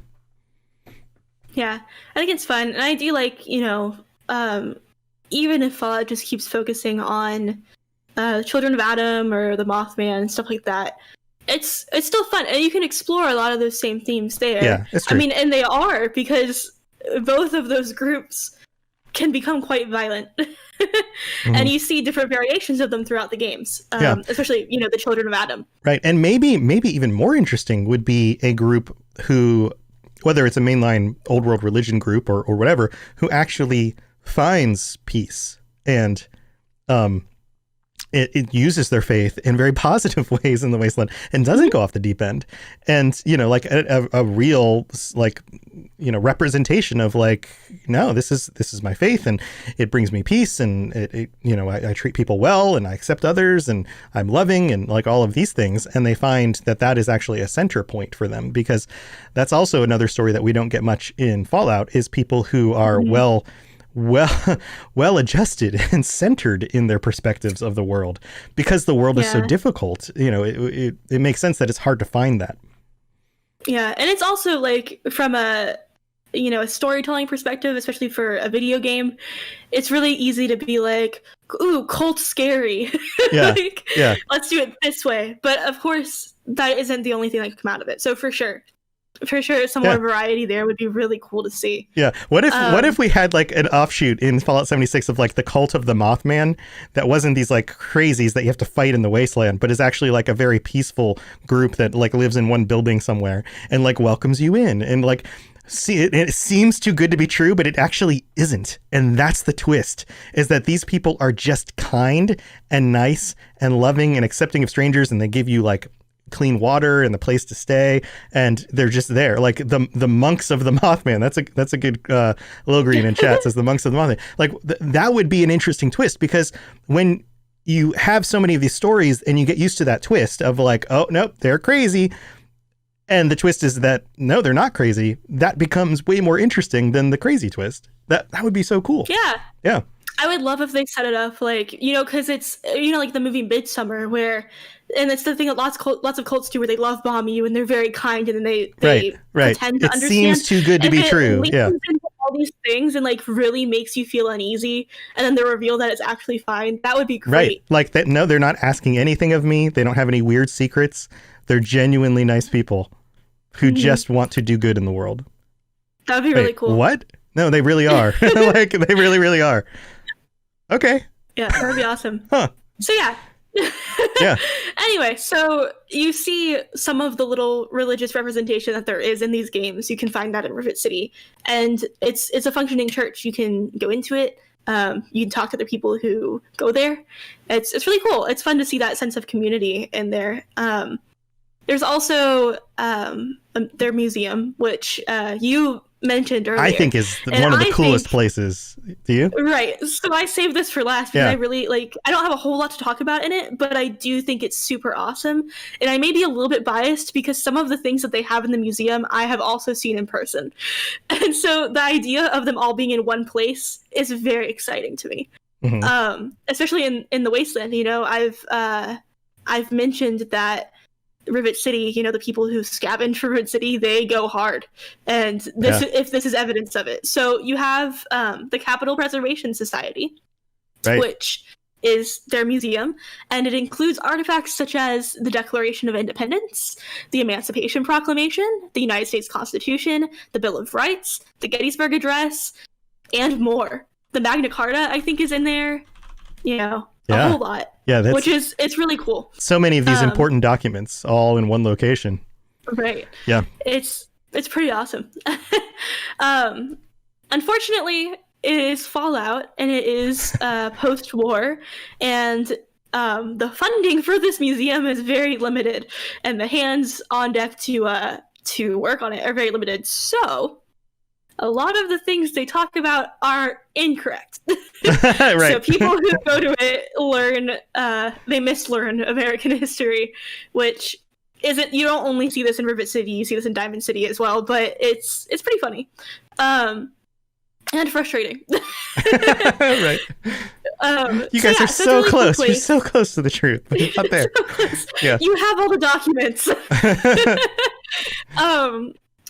Speaker 4: Yeah, I think it's fun. And I do like, even if Fallout just keeps focusing on Children of Adam or the Mothman and stuff like that, it's still fun. And you can explore a lot of those same themes there.
Speaker 3: Yeah, it's true.
Speaker 4: And they are, because both of those groups can become quite violent. Mm-hmm. And you see different variations of them throughout the games, especially, the Children of Adam.
Speaker 3: Right. And maybe even more interesting would be a group who, whether it's a mainline old world religion group or whatever, who actually finds peace and it uses their faith in very positive ways in the wasteland and doesn't go off the deep end. And, a real, representation of no, this is my faith, and it brings me peace, and I treat people well, and I accept others, and I'm loving, and all of these things. And they find that is actually a center point for them, because that's also another story that we don't get much in Fallout, is people who are well adjusted and centered in their perspectives of the world, because the world is so difficult. It makes sense that it's hard to find that.
Speaker 4: Yeah, and it's also from a storytelling perspective, especially for a video game, it's really easy to be ooh, cult's scary.
Speaker 3: Yeah.
Speaker 4: Let's do it this way. But of course, that isn't the only thing that can come out of it. So for sure, some more variety there would be really cool to see.
Speaker 3: Yeah. What if we had an offshoot in Fallout 76 of the cult of the Mothman that wasn't these crazies that you have to fight in the wasteland, but is actually a very peaceful group that lives in one building somewhere and welcomes you in, and see it seems too good to be true, but it actually isn't. And that's the twist, is that these people are just kind and nice and loving and accepting of strangers, and they give you clean water and the place to stay, and they're just there, the monks of the Mothman. That's a good Low Green in chat says the monks of the Mothman. That would be an interesting twist, because when you have so many of these stories and you get used to that twist of oh nope, they're crazy, and the twist is that no, they're not crazy, that becomes way more interesting than the crazy twist. That would be so cool. Yeah
Speaker 4: I would love if they set it up because it's the movie Midsummer, where, and it's the thing that lots of cults do, where they love bomb you and they're very kind, and then they pretend to understand. It seems
Speaker 3: too good to be true. Yeah,
Speaker 4: into all these things and really makes you feel uneasy, and then they reveal that it's actually fine. That would be great.
Speaker 3: Right, that. No, they're not asking anything of me. They don't have any weird secrets. They're genuinely nice people who just want to do good in the world.
Speaker 4: That would be really cool.
Speaker 3: What? No, they really are. They really, really are. Okay.
Speaker 4: Yeah, that would be awesome.
Speaker 3: Huh.
Speaker 4: So yeah.
Speaker 3: Yeah.
Speaker 4: Anyway, so you see some of the little religious representation that there is in these games. You can find that in Rivet City, and it's a functioning church. You can go into it. You can talk to the people who go there. It's really cool. It's fun to see that sense of community in there. There's also their museum, which you mentioned earlier.
Speaker 3: I think is one of the coolest places. Do you?
Speaker 4: Right. So I saved this for last because I really I don't have a whole lot to talk about in it, but I do think it's super awesome. And I may be a little bit biased because some of the things that they have in the museum I have also seen in person. And so the idea of them all being in one place is very exciting to me. Mm-hmm. Especially in the wasteland. I've mentioned that Rivet City, the people who scavenge for Rivet City, they go hard. And if this is evidence of it. So you have the Capital Preservation Society, which is their museum, and it includes artifacts such as the Declaration of Independence, the Emancipation Proclamation, the United States Constitution, the Bill of Rights, the Gettysburg Address, and more. The Magna Carta, I think, is in there. A whole lot. Yeah, it's really cool.
Speaker 3: So many of these important documents all in one location.
Speaker 4: Right.
Speaker 3: Yeah.
Speaker 4: It's pretty awesome. Unfortunately, it is Fallout, and it is post-war, and the funding for this museum is very limited, and the hands on deck to work on it are very limited. So, a lot of the things they talk about are incorrect.
Speaker 3: Right.
Speaker 4: So people who go to it they mislearn American history, which isn't. You don't only see this in Rivet City; you see this in Diamond City as well. But it's pretty funny. And frustrating.
Speaker 3: Right. You guys are so really close. You're so close to the truth. But you're not there.
Speaker 4: So close.
Speaker 3: Yeah.
Speaker 4: You have all the documents.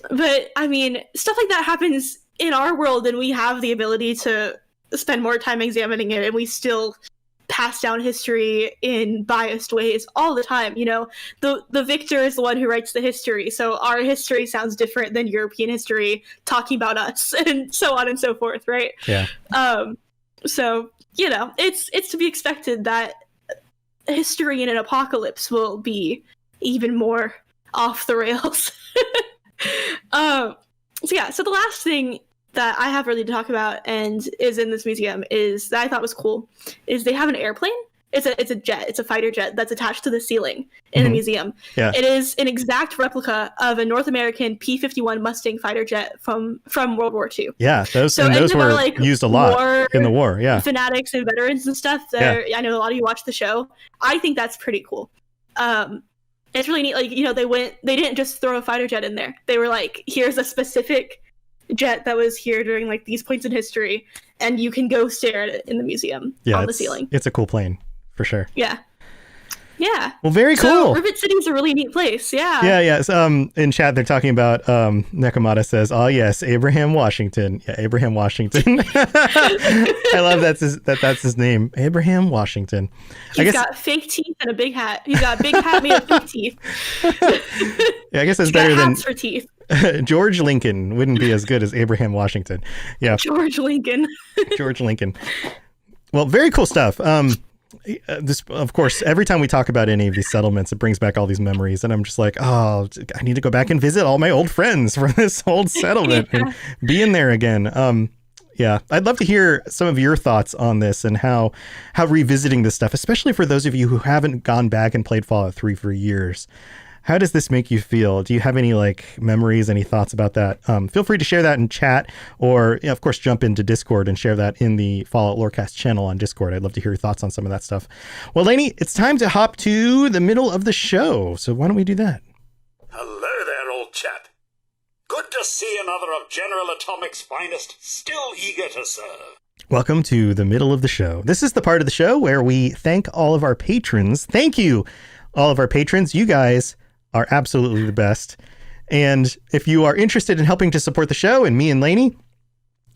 Speaker 4: But I mean, stuff like that happens in our world, and we have the ability to spend more time examining it, and we still pass down history in biased ways all the time. The victor is the one who writes the history, so our history sounds different than European history talking about us, and so on and so forth, right?
Speaker 3: Yeah.
Speaker 4: So it's to be expected that history in an apocalypse will be even more off the rails. So the last thing that I have really to talk about and is in this museum is that I thought was cool is they have an airplane. It's a jet. It's a fighter jet that's attached to the ceiling in the museum. Yeah. It is an exact replica of a North American P-51 Mustang fighter jet from World War II.
Speaker 3: Yeah, those were used a lot in the war. Yeah,
Speaker 4: fanatics and veterans and stuff. I know a lot of you watch the show. I think that's pretty cool. It's really neat. They didn't just throw a fighter jet in there. They were like, here's a specific jet that was here during these points in history, and you can go stare at it in the museum on the ceiling. It's
Speaker 3: a cool plane for sure.
Speaker 4: Yeah.
Speaker 3: Well, very cool.
Speaker 4: So Rivet City is a really neat place.
Speaker 3: Yeah. So, in chat they're talking about Nekomata says, "Oh yes, Abraham Washington." Yeah, Abraham Washington. I love that's his name, Abraham Washington.
Speaker 4: He's got fake teeth and a big hat. He's got a big hat made of fake teeth.
Speaker 3: Yeah, I guess that's better than
Speaker 4: for teeth.
Speaker 3: George Lincoln wouldn't be as good as Abraham Washington. Yeah.
Speaker 4: George Lincoln.
Speaker 3: George Lincoln. Well, very cool stuff. This, of course, every time we talk about any of these settlements, it brings back all these memories, and I'm just like, oh, I need to go back and visit all my old friends from this old settlement and be in there again. Yeah, I'd love to hear some of your thoughts on this and how revisiting this stuff, especially for those of you who haven't gone back and played Fallout 3 for years. How does this make you feel? Do you have any memories, any thoughts about that? Feel free to share that in chat, or of course jump into Discord and share that in the Fallout Lorecast channel on Discord. I'd love to hear your thoughts on some of that stuff. Well, Lainey, it's time to hop to the middle of the show. So why don't we do that?
Speaker 5: Hello there, old chap. Good to see another of General Atomic's finest, still eager to serve.
Speaker 3: Welcome to the middle of the show. This is the part of the show where we thank all of our patrons. Thank you, all of our patrons. You guys are absolutely the best. And if you are interested in helping to support the show and me and Lainey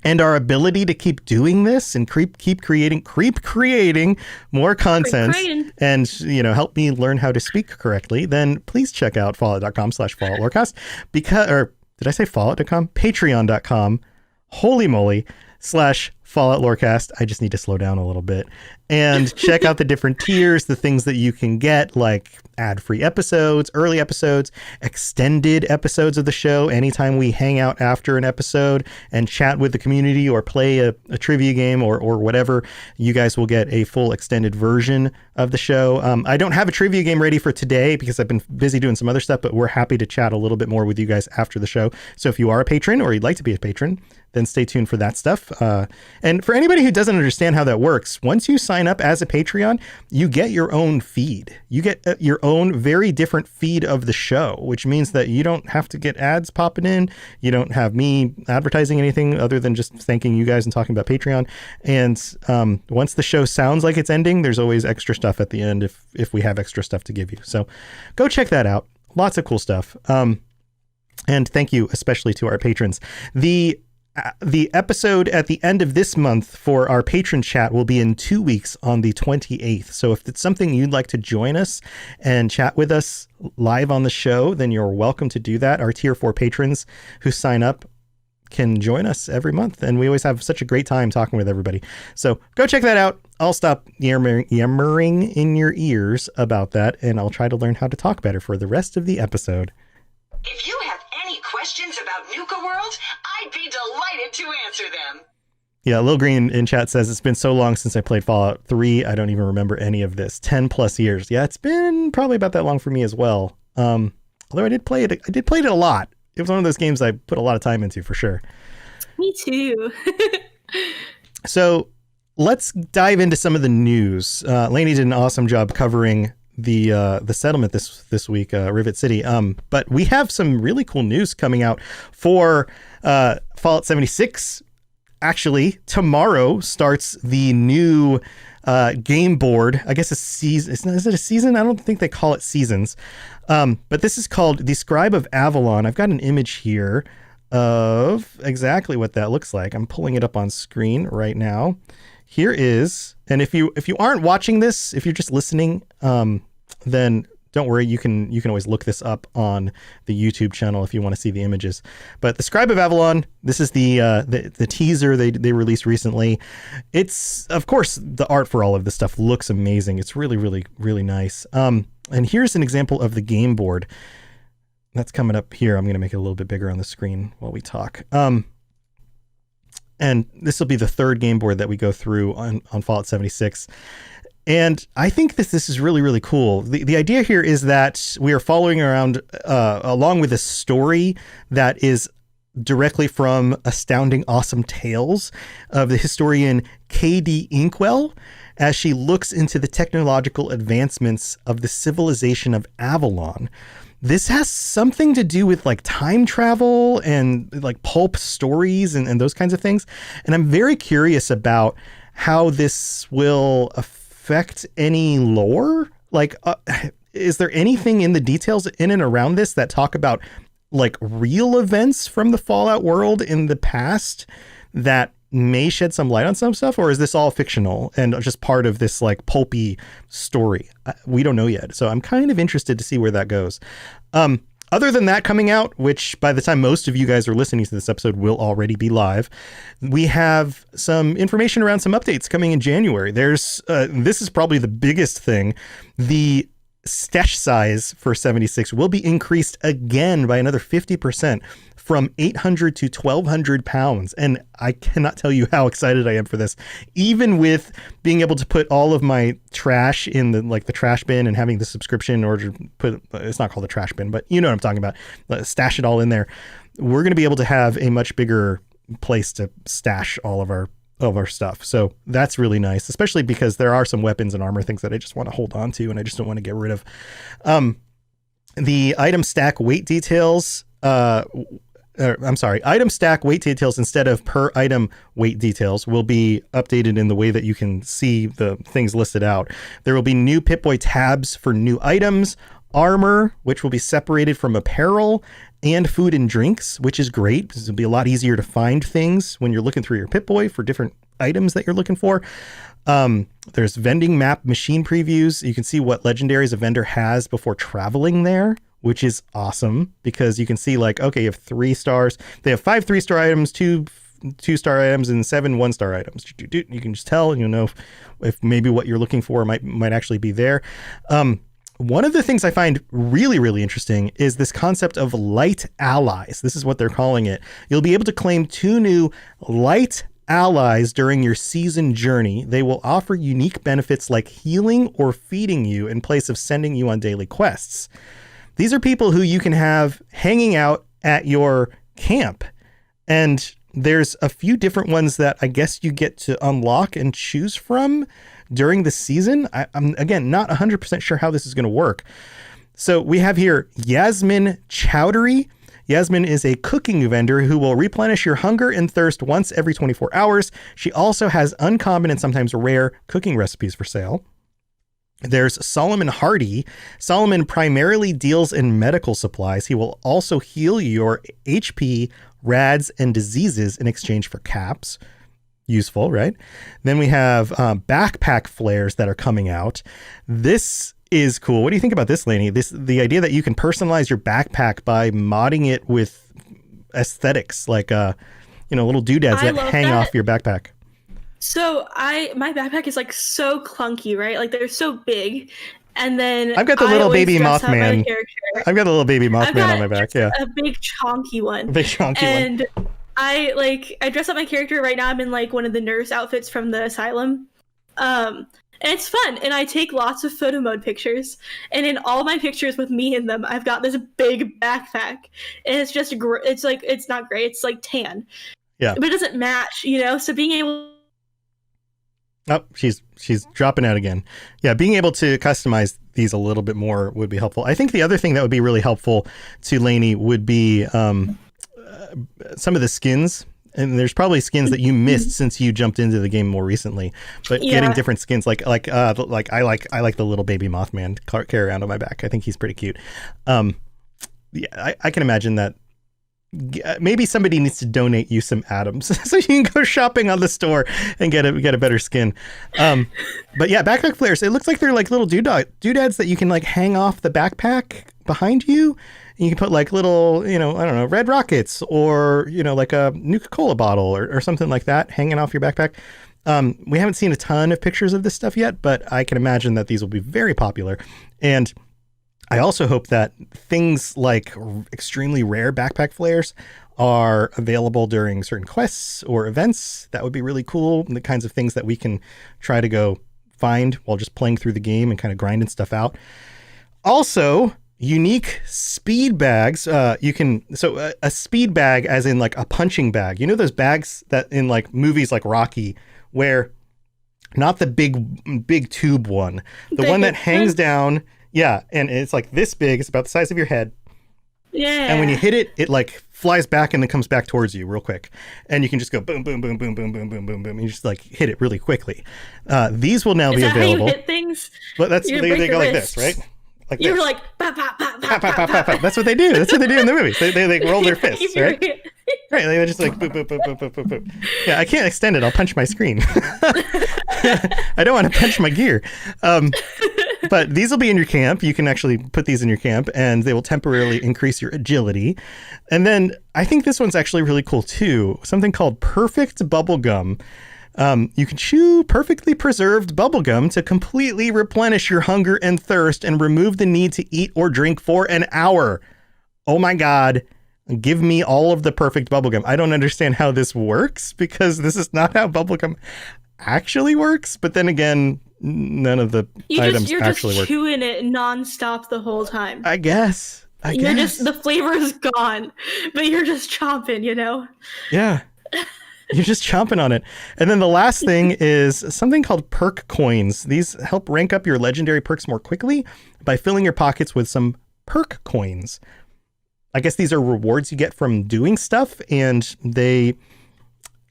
Speaker 3: and our ability to keep doing this and keep creating more content and help me learn how to speak correctly, then please check out fallout.com/Fallout Lorecast did I say fallout.com? Patreon.com. Holy moly. /Fallout Lorecast. I just need to slow down a little bit and check out the different tiers, the things that you can get, like ad-free episodes, early episodes, extended episodes of the show. Anytime we hang out after an episode and chat with the community or play a trivia game or whatever, you guys will get a full extended version of the show. I don't have a trivia game ready for today because I've been busy doing some other stuff, but we're happy to chat a little bit more with you guys after the show. So if you are a patron or you'd like to be a patron, then stay tuned for that stuff. And for anybody who doesn't understand how that works, once you sign up as a Patreon, you get your own feed. You get your own very different feed of the show, which means that you don't have to get ads popping in. You don't have me advertising anything other than just thanking you guys and talking about Patreon. And once the show sounds like it's ending, there's always extra stuff at the end if we have extra stuff to give you. So go check that out. Lots of cool stuff. And thank you especially to our patrons. The The episode at the end of this month for our patron chat will be in 2 weeks on the 28th. So if it's something you'd like to join us and chat with us live on the show, then you're welcome to do that. Our tier 4 patrons who sign up can join us every month. And we always have such a great time talking with everybody. So go check that out. I'll stop yammering in your ears about that, and I'll try to learn how to talk better for the rest of the episode.
Speaker 6: If you have any questions about Nuka World, I'd be delighted to answer them.
Speaker 3: Yeah, Lil Green in chat says, it's been so long since I played Fallout 3. I don't even remember any of this. 10 plus years. Yeah, it's been probably about that long for me as well. Although I did play it a lot. It was one of those games I put a lot of time into for sure.
Speaker 4: Me too.
Speaker 3: So let's dive into some of the news. Lainey did an awesome job covering the settlement this week, Rivet City. But we have some really cool news coming out for Fallout 76. Actually, tomorrow starts the new game board. I guess a season. Is it a season? I don't think they call it seasons. But this is called the Scribe of Avalon. I've got an image here of exactly what that looks like. I'm pulling it up on screen right now. Here is, and if you aren't watching this, if you're just listening, then don't worry. You can always look this up on the YouTube channel if you want to see the images. But the Scribe of Avalon, this is the teaser they released recently. It's, of course, the art for all of this stuff looks amazing. It's really, really, really nice. And here's an example of the game board. That's coming up here. I'm going to make it a little bit bigger on the screen while we talk. And this will be the third game board that we go through on Fallout 76. And I think this is really, really cool. The idea here is that we are following around along with a story that is directly from Astounding Awesome Tales of the historian K.D. Inkwell, as she looks into the technological advancements of the civilization of Avalon. This has something to do with like time travel and like pulp stories and those kinds of things. And I'm very curious about how this will affect any lore. Like, is there anything in the details in and around this that talk about like real events from the Fallout world in the past that may shed some light on some stuff? Or is this all fictional and just part of this like pulpy story? We don't know yet. So I'm kind of interested to see where that goes. Other than that coming out, which by the time most of you guys are listening to this episode will already be live, we have some information around some updates coming in January. There's this is probably the biggest thing. The stash size for 76 will be increased again by another 50%. From 800 to 1,200 pounds. And I cannot tell you how excited I am for this. Even with being able to put all of my trash in the trash bin and having the subscription in order to put, it's not called a trash bin, but you know what I'm talking about. Stash it all in there. We're going to be able to have a much bigger place to stash all of our stuff. So that's really nice, especially because there are some weapons and armor things that I just want to hold on to and I just don't want to get rid of. The item stack weight details, item stack weight details instead of per item weight details will be updated in the way that you can see the things listed out. There will be new Pip-Boy tabs for new items, armor, which will be separated from apparel, and food and drinks, which is great because it'll be a lot easier to find things when you're looking through your Pip-Boy for different items that you're looking for. There's vending map machine previews. You can see what legendaries a vendor has before traveling there, which is awesome because you can see like, okay, you have 3 stars. They have 5 3-star items, 2 2-star items, and 7 1-star items. You can just tell, and you'll know if maybe what you're looking for might actually be there. One of the things I find really, really interesting is this concept of light allies. This is what they're calling it. You'll be able to claim 2 new light allies during your season journey. They will offer unique benefits like healing or feeding you in place of sending you on daily quests. These are people who you can have hanging out at your camp. And there's a few different ones that I guess you get to unlock and choose from during the season. I'm, again, not 100% sure how this is going to work. So we have here Yasmin Chowdhury. Yasmin is a cooking vendor who will replenish your hunger and thirst once every 24 hours. She also has uncommon and sometimes rare cooking recipes for sale. There's Solomon Hardy. Solomon primarily deals in medical supplies. He will also heal your HP, rads, and diseases in exchange for caps. Useful, right? Then we have backpack flares that are coming out. This is cool. What do you think about this, Lainey? The idea that you can personalize your backpack by modding it with aesthetics, like little doodads that hang off your backpack.
Speaker 4: So my backpack is like so clunky, right? Like they're so big. And then
Speaker 3: I've got the little baby Mothman. I've got the little baby Mothman on my back. Yeah.
Speaker 4: A big chonky one.
Speaker 3: And
Speaker 4: I dress up my character right now. I'm in like one of the nurse outfits from the asylum. And it's fun. And I take lots of photo mode pictures. And in all my pictures with me in them, I've got this big backpack. And it's just, it's not gray. It's like tan.
Speaker 3: Yeah.
Speaker 4: But it doesn't match, So being able...
Speaker 3: Oh, she's dropping out again. Yeah, being able to customize these a little bit more would be helpful. I think the other thing that would be really helpful to Lainey would be some of the skins. And there's probably skins that you missed since you jumped into the game more recently. But getting different skins, like I like the little baby Mothman carry around on my back. I think he's pretty cute. I can imagine that. Maybe somebody needs to donate you some atoms so you can go shopping on the store and get a better skin. But yeah, backpack flares. It looks like they're like little doodads that you can like hang off the backpack behind you. And you can put like little, I don't know, red rockets or, like a Nuka-Cola bottle or something like that hanging off your backpack. We haven't seen a ton of pictures of this stuff yet, but I can imagine that these will be very popular. And I also hope that things like extremely rare backpack flares are available during certain quests or events. That would be really cool. And the kinds of things that we can try to go find while just playing through the game and kind of grinding stuff out. Also, unique speed bags. A speed bag as in like a punching bag. You know those bags that in like movies like Rocky where not the big tube one, the one that hangs down. Yeah, and it's like this big. It's about the size of your head. Yeah. And when you hit it, it like flies back and then comes back towards you real quick. And you can just go boom, boom, boom, boom, boom, boom, boom, boom, boom. And you just like hit it really quickly. These will now be available. How you hit things? But they go like this, right? Like
Speaker 4: you're like, pop, pop, pop, pop, pop, pop,
Speaker 3: pop. That's what they do. That's what they do in the movies. They roll their fists, right? Right, they just like boop, boop, boop, boop, boop, boop, boop. Yeah, I can't extend it. I'll punch my screen. I don't want to punch my gear. But these will be in your camp. You can actually put these in your camp and they will temporarily increase your agility. And then I think this one's actually really cool too. Something called Perfect Bubblegum. You can chew perfectly preserved bubblegum to completely replenish your hunger and thirst and remove the need to eat or drink for an hour. Oh my God. Give me all of the perfect bubblegum. I don't understand how this works because this is not how bubblegum actually works. But then again, none of the items actually work. You're just
Speaker 4: chewing it nonstop the whole time.
Speaker 3: I guess.
Speaker 4: The flavor is gone, but you're just chomping,
Speaker 3: Yeah. You're just chomping on it. And then the last thing is something called perk coins. These help rank up your legendary perks more quickly by filling your pockets with some perk coins. I guess these are rewards you get from doing stuff, and they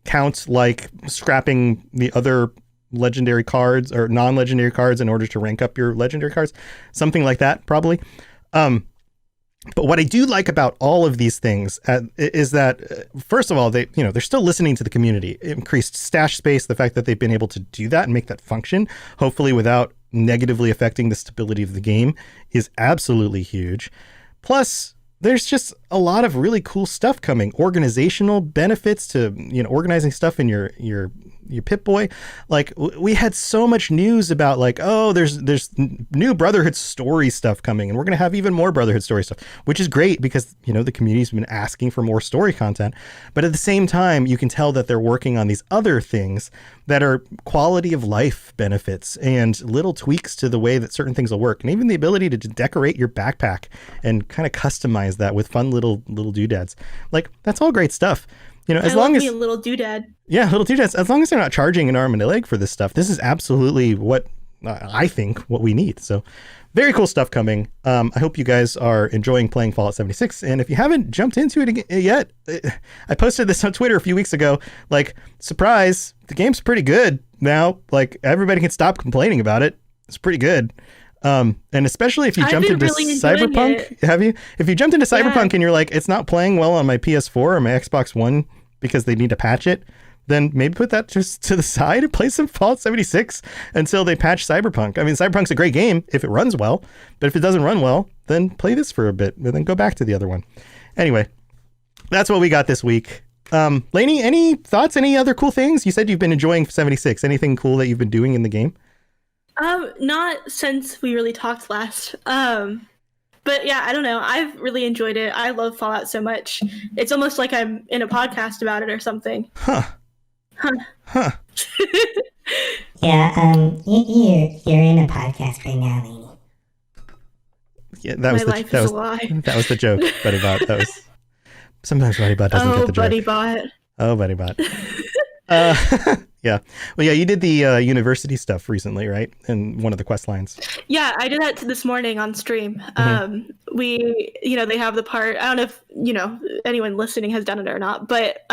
Speaker 3: count like scrapping the other legendary cards or non-legendary cards in order to rank up your legendary cards. Something like that, probably. But what I do like about all of these things is that, first of all, they're still listening to the community. Increased stash space, the fact that they've been able to do that and make that function, hopefully without negatively affecting the stability of the game, is absolutely huge. Plus, there's just a lot of really cool stuff coming. Organizational benefits to, organizing stuff in your Pip-Boy. Like, we had so much news about like, oh, there's new Brotherhood story stuff coming, and we're going to have even more Brotherhood story stuff, which is great because, the community's been asking for more story content. But at the same time, you can tell that they're working on these other things that are quality of life benefits and little tweaks to the way that certain things will work. And even the ability to decorate your backpack and kind of customize that with fun little doodads. Like, that's all great stuff. As long as
Speaker 4: a little doodad.
Speaker 3: Yeah, little doodads. As long as they're not charging an arm and a leg for this stuff, this is absolutely what I think what we need. So very cool stuff coming. I hope you guys are enjoying playing Fallout 76. And if you haven't jumped into it yet, I posted this on Twitter a few weeks ago. Like, surprise, the game's pretty good now. Like, everybody can stop complaining about it. It's pretty good. And especially if you
Speaker 4: I've
Speaker 3: jumped
Speaker 4: been
Speaker 3: into
Speaker 4: really enjoying
Speaker 3: Cyberpunk,
Speaker 4: it.
Speaker 3: have you? If you jumped into Cyberpunk
Speaker 4: Yeah.
Speaker 3: and you're like, it's not playing well on my PS4 or my Xbox One because they need to patch it, then maybe put that just to the side and play some Fallout 76 until they patch Cyberpunk. I mean, Cyberpunk's a great game if it runs well, but if it doesn't run well, then play this for a bit and then go back to the other one. Anyway, that's what we got this week. Lainey, any thoughts? Any other cool things? You said you've been enjoying 76. Anything cool that you've been doing in the game?
Speaker 4: Not since we really talked last. But yeah, I don't know. I've really enjoyed it. I love Fallout so much. It's almost like I'm in a podcast about it or something.
Speaker 3: Huh.
Speaker 2: Yeah, you're in a podcast right now, Lainey.
Speaker 3: Yeah, that was
Speaker 4: My life is a lie.
Speaker 3: That was the joke, Buddy Bot. That was sometimes Buddy Bot doesn't get the joke.
Speaker 4: Buddy Bot.
Speaker 3: Oh, Buddy Bot. Yeah. Well, yeah, you did the university stuff recently, right? In one of the quest lines.
Speaker 4: Yeah, I did that this morning on stream. They have the part, I don't know if, anyone listening has done it or not, but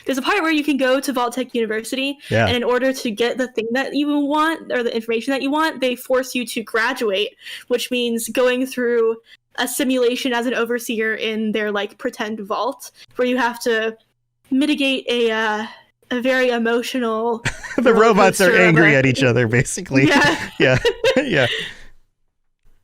Speaker 4: there's a part where you can go to Vault-Tec University,
Speaker 3: Yeah.
Speaker 4: and in order to get the thing that you want, or the information that you want, they force you to graduate, which means going through a simulation as an overseer in their, like, pretend vault, where you have to mitigate a very emotional
Speaker 3: The robots are
Speaker 4: roller coaster
Speaker 3: angry
Speaker 4: of a-
Speaker 3: at each other, basically.
Speaker 4: Yeah.
Speaker 3: Yeah. Yeah.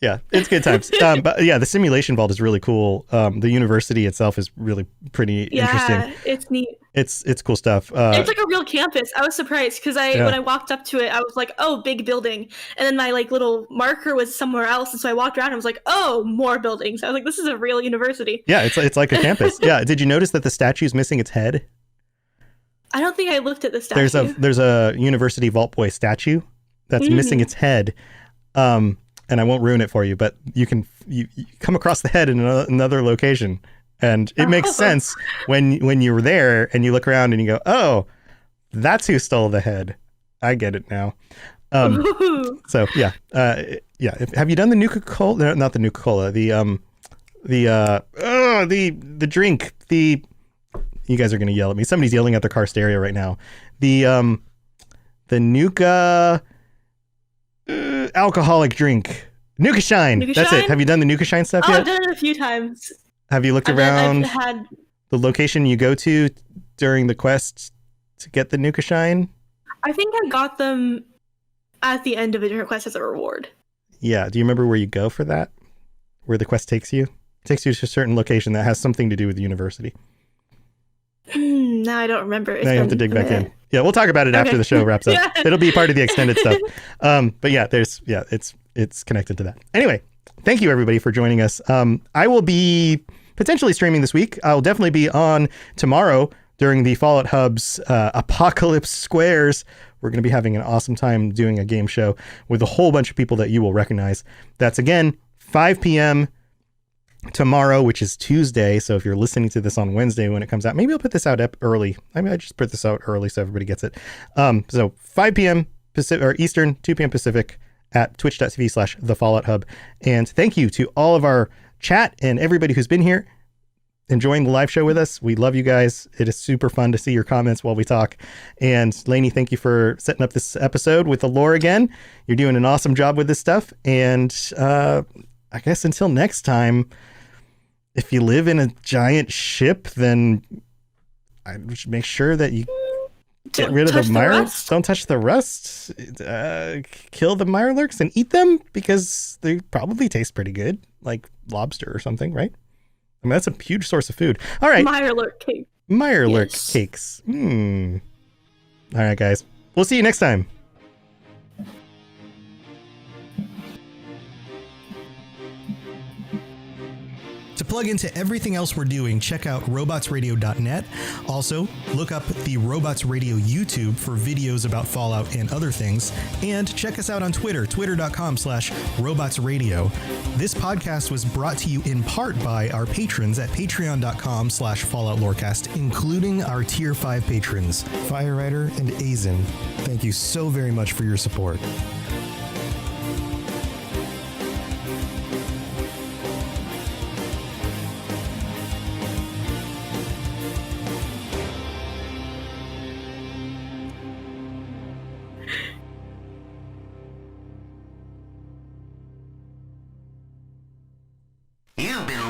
Speaker 3: Yeah, it's good times. But yeah, the simulation vault is really cool. The university itself is really pretty interesting.
Speaker 4: Yeah, it's neat.
Speaker 3: It's cool stuff.
Speaker 4: It's like a real campus. I was surprised because when I walked up to it, I was like, "Oh, big building," and then my like little marker was somewhere else, and so I walked around and was like, "Oh, more buildings." I was like, "This is a real university."
Speaker 3: Yeah, it's like a campus. Yeah. Did you notice that the statue's missing its head?
Speaker 4: I don't think I looked at the statue.
Speaker 3: There's a University Vault Boy statue that's missing its head. And I won't ruin it for you, but you come across the head in another location, and it makes sense when you're there and you look around and you go, "Oh, that's who stole the head. I get it now." So yeah, yeah. Have you done the Nuka-Cola? No, not the Nuka-Cola. The drink. You guys are gonna yell at me. Somebody's yelling at their car stereo right now. The Nuka alcoholic drink. Nuka Shine.
Speaker 4: Nuka
Speaker 3: That's
Speaker 4: Shine?
Speaker 3: it. Have you done the Nuka Shine stuff
Speaker 4: Oh,
Speaker 3: yet?
Speaker 4: I've done it a few times.
Speaker 3: Have you looked
Speaker 4: I've
Speaker 3: around
Speaker 4: had.
Speaker 3: the location you go to during the quest to get the Nuka Shine?
Speaker 4: I think I got them at the end of a different quest as a reward.
Speaker 3: Yeah. Do you remember where you go for that? Where the quest takes you? It takes you to a certain location that has something to do with the university.
Speaker 4: Now I don't remember. It's
Speaker 3: Now you have to
Speaker 4: been
Speaker 3: dig
Speaker 4: a
Speaker 3: back in.
Speaker 4: minute.
Speaker 3: Yeah, we'll talk about it after
Speaker 4: Okay.
Speaker 3: the show wraps up.
Speaker 4: Yeah.
Speaker 3: It'll be part of the extended stuff. But yeah, it's connected to that. Anyway, thank you everybody for joining us. I will be potentially streaming this week. I'll definitely be on tomorrow during the Fallout Hub's Apocalypse Squares. We're going to be having an awesome time doing a game show with a whole bunch of people that you will recognize. That's again 5 p.m. tomorrow, which is Tuesday. So if you're listening to this on Wednesday when it comes out, maybe I'll put this out early. I mean, I just put this out early so everybody gets it. So 5 p.m. Pacific or Eastern, 2 p.m. Pacific at twitch.tv/The Fallout Hub. And thank you to all of our chat and everybody who's been here enjoying the live show with us. We love you guys. It is super fun to see your comments while we talk. And Lainey, thank you for setting up this episode with the lore again. You're doing an awesome job with this stuff. And I guess until next time, if you live in a giant ship, then I should make sure that you get rid of the mire. Don't touch the rust. Kill the mirelurks and eat them because they probably taste pretty good, like lobster or something, right? I mean, that's a huge source of food. All right.
Speaker 4: Mirelurk cake.
Speaker 3: Mirelurk
Speaker 4: Yes.
Speaker 3: cakes. All right, guys. We'll see you next time. To plug into everything else we're doing, check out robotsradio.net. Also, look up the Robots Radio YouTube for videos about Fallout and other things. And check us out on Twitter, twitter.com/robotsradio. This podcast was brought to you in part by our patrons at patreon.com/Fallout Lorecast, including our Tier 5 patrons, Firerider and Azen. Thank you so very much for your support.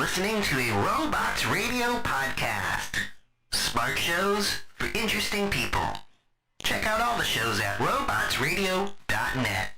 Speaker 1: listening to a Robots Radio podcast. Smart shows for interesting people. Check out all the shows at robotsradio.net.